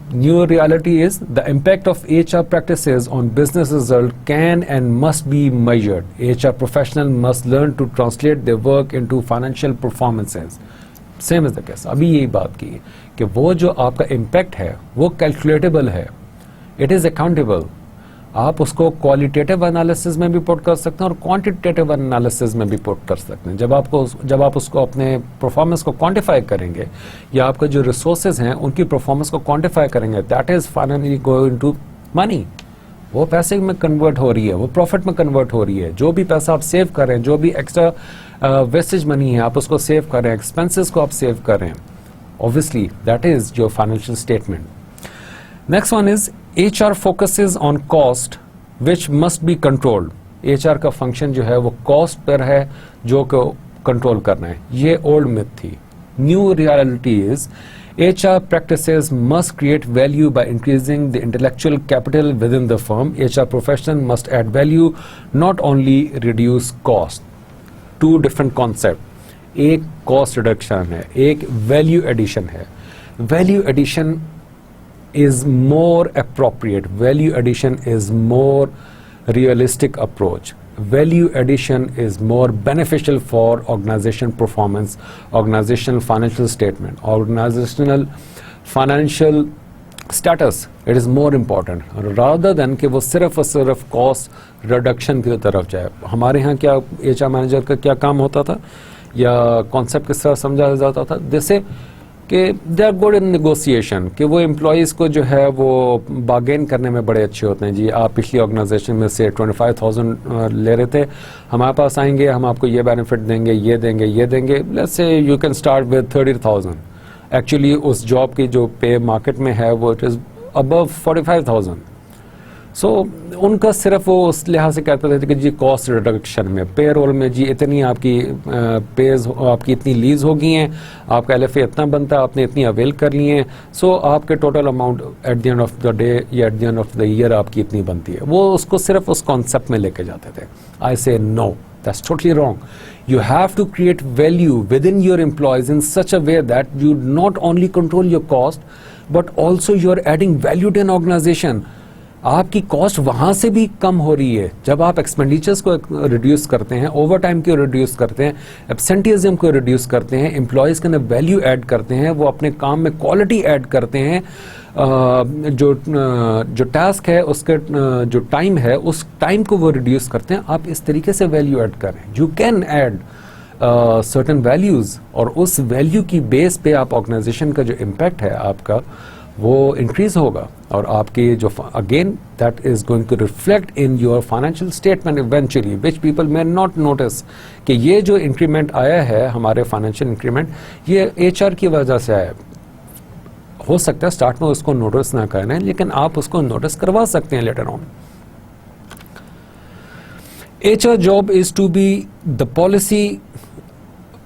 Speaker 1: New reality is the impact of HR practices on business result can and must be measured. HR professional must learn to translate their work into financial performances. Same as the case. अभी यही बात की कि वो जो आपका impact है वो calculatable है. It is accountable. आप उसको क्वालिटेटिव एनालिसिस में भी पुट कर सकते हैं और क्वांटिटेटिव एनालिसिस में भी पुट कर सकते हैं। जब आप उसको अपने परफॉर्मेंस को क्वांटिफाई करेंगे या आपका जो रिसोर्सेज हैं उनकी परफॉर्मेंस को क्वांटिफाई करेंगे, that is finally going to money. वो पैसे में कन्वर्ट हो रही है, वो प्रॉफिट में कन्वर्ट हो रही है। जो भी पैसा आप सेव कर रहे हैं, जो भी एक्स्ट्रा वेस्टेज मनी है आप उसको सेव कर रहे हैं, एक्सपेंसेस को आप सेव कर रहे हैं, obviously that is your financial statement. Next one is HR focuses on cost which must be controlled. HR का फंक्शन जो है वो कॉस्ट पर है जो को कंट्रोल करना है। ये ओल्ड मिथ थी। New reality is HR practices must create value by increasing the intellectual capital within the firm. HR professional must add value, not only reduce cost. Two different concept. एक cost reduction है, एक value addition है। Value addition is more appropriate. Value addition is more realistic approach. Value addition is more beneficial for organization performance, organizational financial statement, organizational financial status. It is more important rather than कि वो सिर्फ और सिर्फ cost reduction की तरफ जाए। हमारे यहाँ क्या HR मैनेजर का क्या काम होता था या कॉन्सेप्ट किस तरह समझा जाता था, जैसे कि they are good in negotiation, कि वो एम्प्लॉयज़ को जो है वो बार्गेन करने में बड़े अच्छे होते हैं। जी आप पिछली ऑर्गेनाइजेशन में से 25,000 ले रहे थे, हमारे पास आएंगे, हम आपको ये बेनिफिट देंगे, ये देंगे, ये देंगे। Let's say you can start with 30,000। Actually उस जॉब की जो पे मार्केट में है वो इट इज़ अबव 45,000। सो उनका सिर्फ वो उस लिहाज से कहते थे कि जी कॉस्ट रिडक्शन में, पे रोल में जी इतनी आपकी पेज आपकी इतनी लीज हो गई हैं, आपका LFA इतना बनता है, आपने इतनी अवेल कर ली हैं, सो आपके total amount at the end of the day या at the end of the year आपकी इतनी बनती है। वो उसको सिर्फ उस कॉन्सेप्ट में लेके जाते थे। I say no, that's totally wrong. You have to create value within your employees in such a way that you not only control your cost, but also you are adding value to an organization. आपकी cost वहां से भी कम हो रही है जब आप expenditures को रिड्यूस करते हैं, ओवर टाइम को रिड्यूस करते हैं, एब्सेंटिज्म को रिड्यूस करते हैं, एम्प्लॉयज़ के अंदर वैल्यू ऐड करते हैं, वो अपने काम में क्वालिटी ऐड करते हैं, जो टास्क है उसके जो टाइम है उस टाइम को वो रिड्यूस करते हैं। आप इस तरीके से वैल्यू ऐड करें। You can add certain values, और उस वैल्यू की बेस पे आप ऑर्गेनाइजेशन का जो इम्पैक्ट है आपका वो इंक्रीज होगा, और आपके जो again that is going to reflect in your financial statement eventually, which people may not notice कि ये जो इंक्रीमेंट आया है हमारे फाइनेंशियल इंक्रीमेंट, ये HR की वजह से आया। हो सकता है स्टार्ट में उसको नोटिस ना करना, लेकिन आप उसको नोटिस करवा सकते हैं later on. HR job is to be the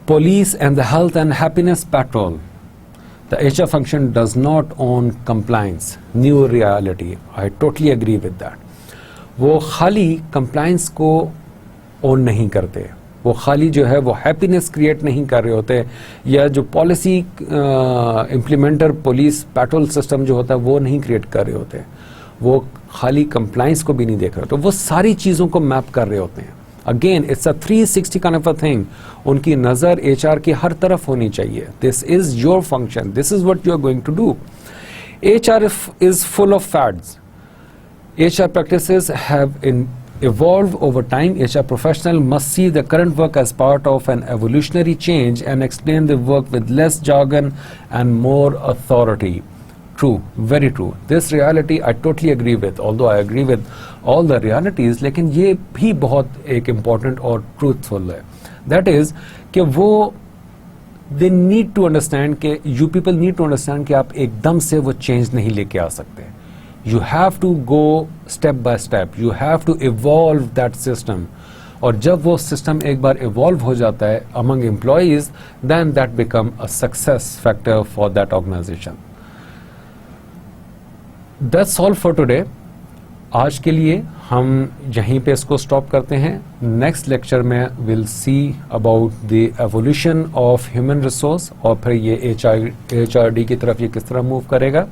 Speaker 1: police and the health and happiness patrol. The HR function does not own compliance, new reality. I totally agree with that. वो खाली compliance को own नहीं करते, वो खाली जो है वो हैप्पीनेस क्रिएट नहीं कर रहे होते, या जो policy implementer police petrol system जो होता है वो नहीं क्रिएट कर रहे होते, वो खाली कंप्लाइंस को भी नहीं देख रहे होते, वो सारी चीज़ों को मैप कर रहे होते हैं। Again it's a 360 kind of a thing. उनकी नज़र HR की हर तरफ होनी चाहिए। This is your function, this is what you are going to do. HR is full of fads. HR practices have evolved over time. HR professional must see the current work as part of an evolutionary change and explain the work with less jargon and more authority. True, very true. This reality I totally agree with, although I agree with all the realities, लेकिन ये भी बहुत एक important और truthful है। That is कि वो they need to understand कि you people need to understand कि आप एकदम से वो change नहीं लेके आ सकते। You have to go step by step. You have to evolve that system. और जब वो system एक बार evolve हो जाता है among employees, then that become a success factor for that organization. That's all for today. आज के लिए हम यहीं पे इसको स्टॉप करते हैं। नेक्स्ट लेक्चर में will see about the evolution of human resource, और फिर ये HRD की तरफ ये किस तरह मूव करेगा।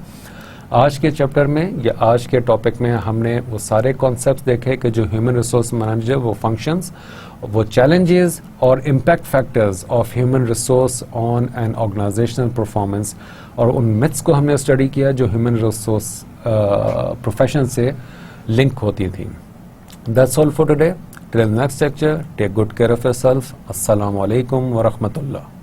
Speaker 1: आज के चैप्टर में या आज के टॉपिक में हमने वो सारे कॉन्सेप्ट्स देखे कि जो ह्यूमन रिसोर्स मैनेजर, वो फंक्शंस, वो चैलेंजेस और impact factors of human resource on an organisational performance, और उन मिथ्स को हमने स्टडी किया जो ह्यूमन रिसोर्स प्रोफेशन से लिंक होती थी। That's all for today. Till next lecture, take good care of yourself. अस्सलामु अलैकुम व रहमतुल्लाह।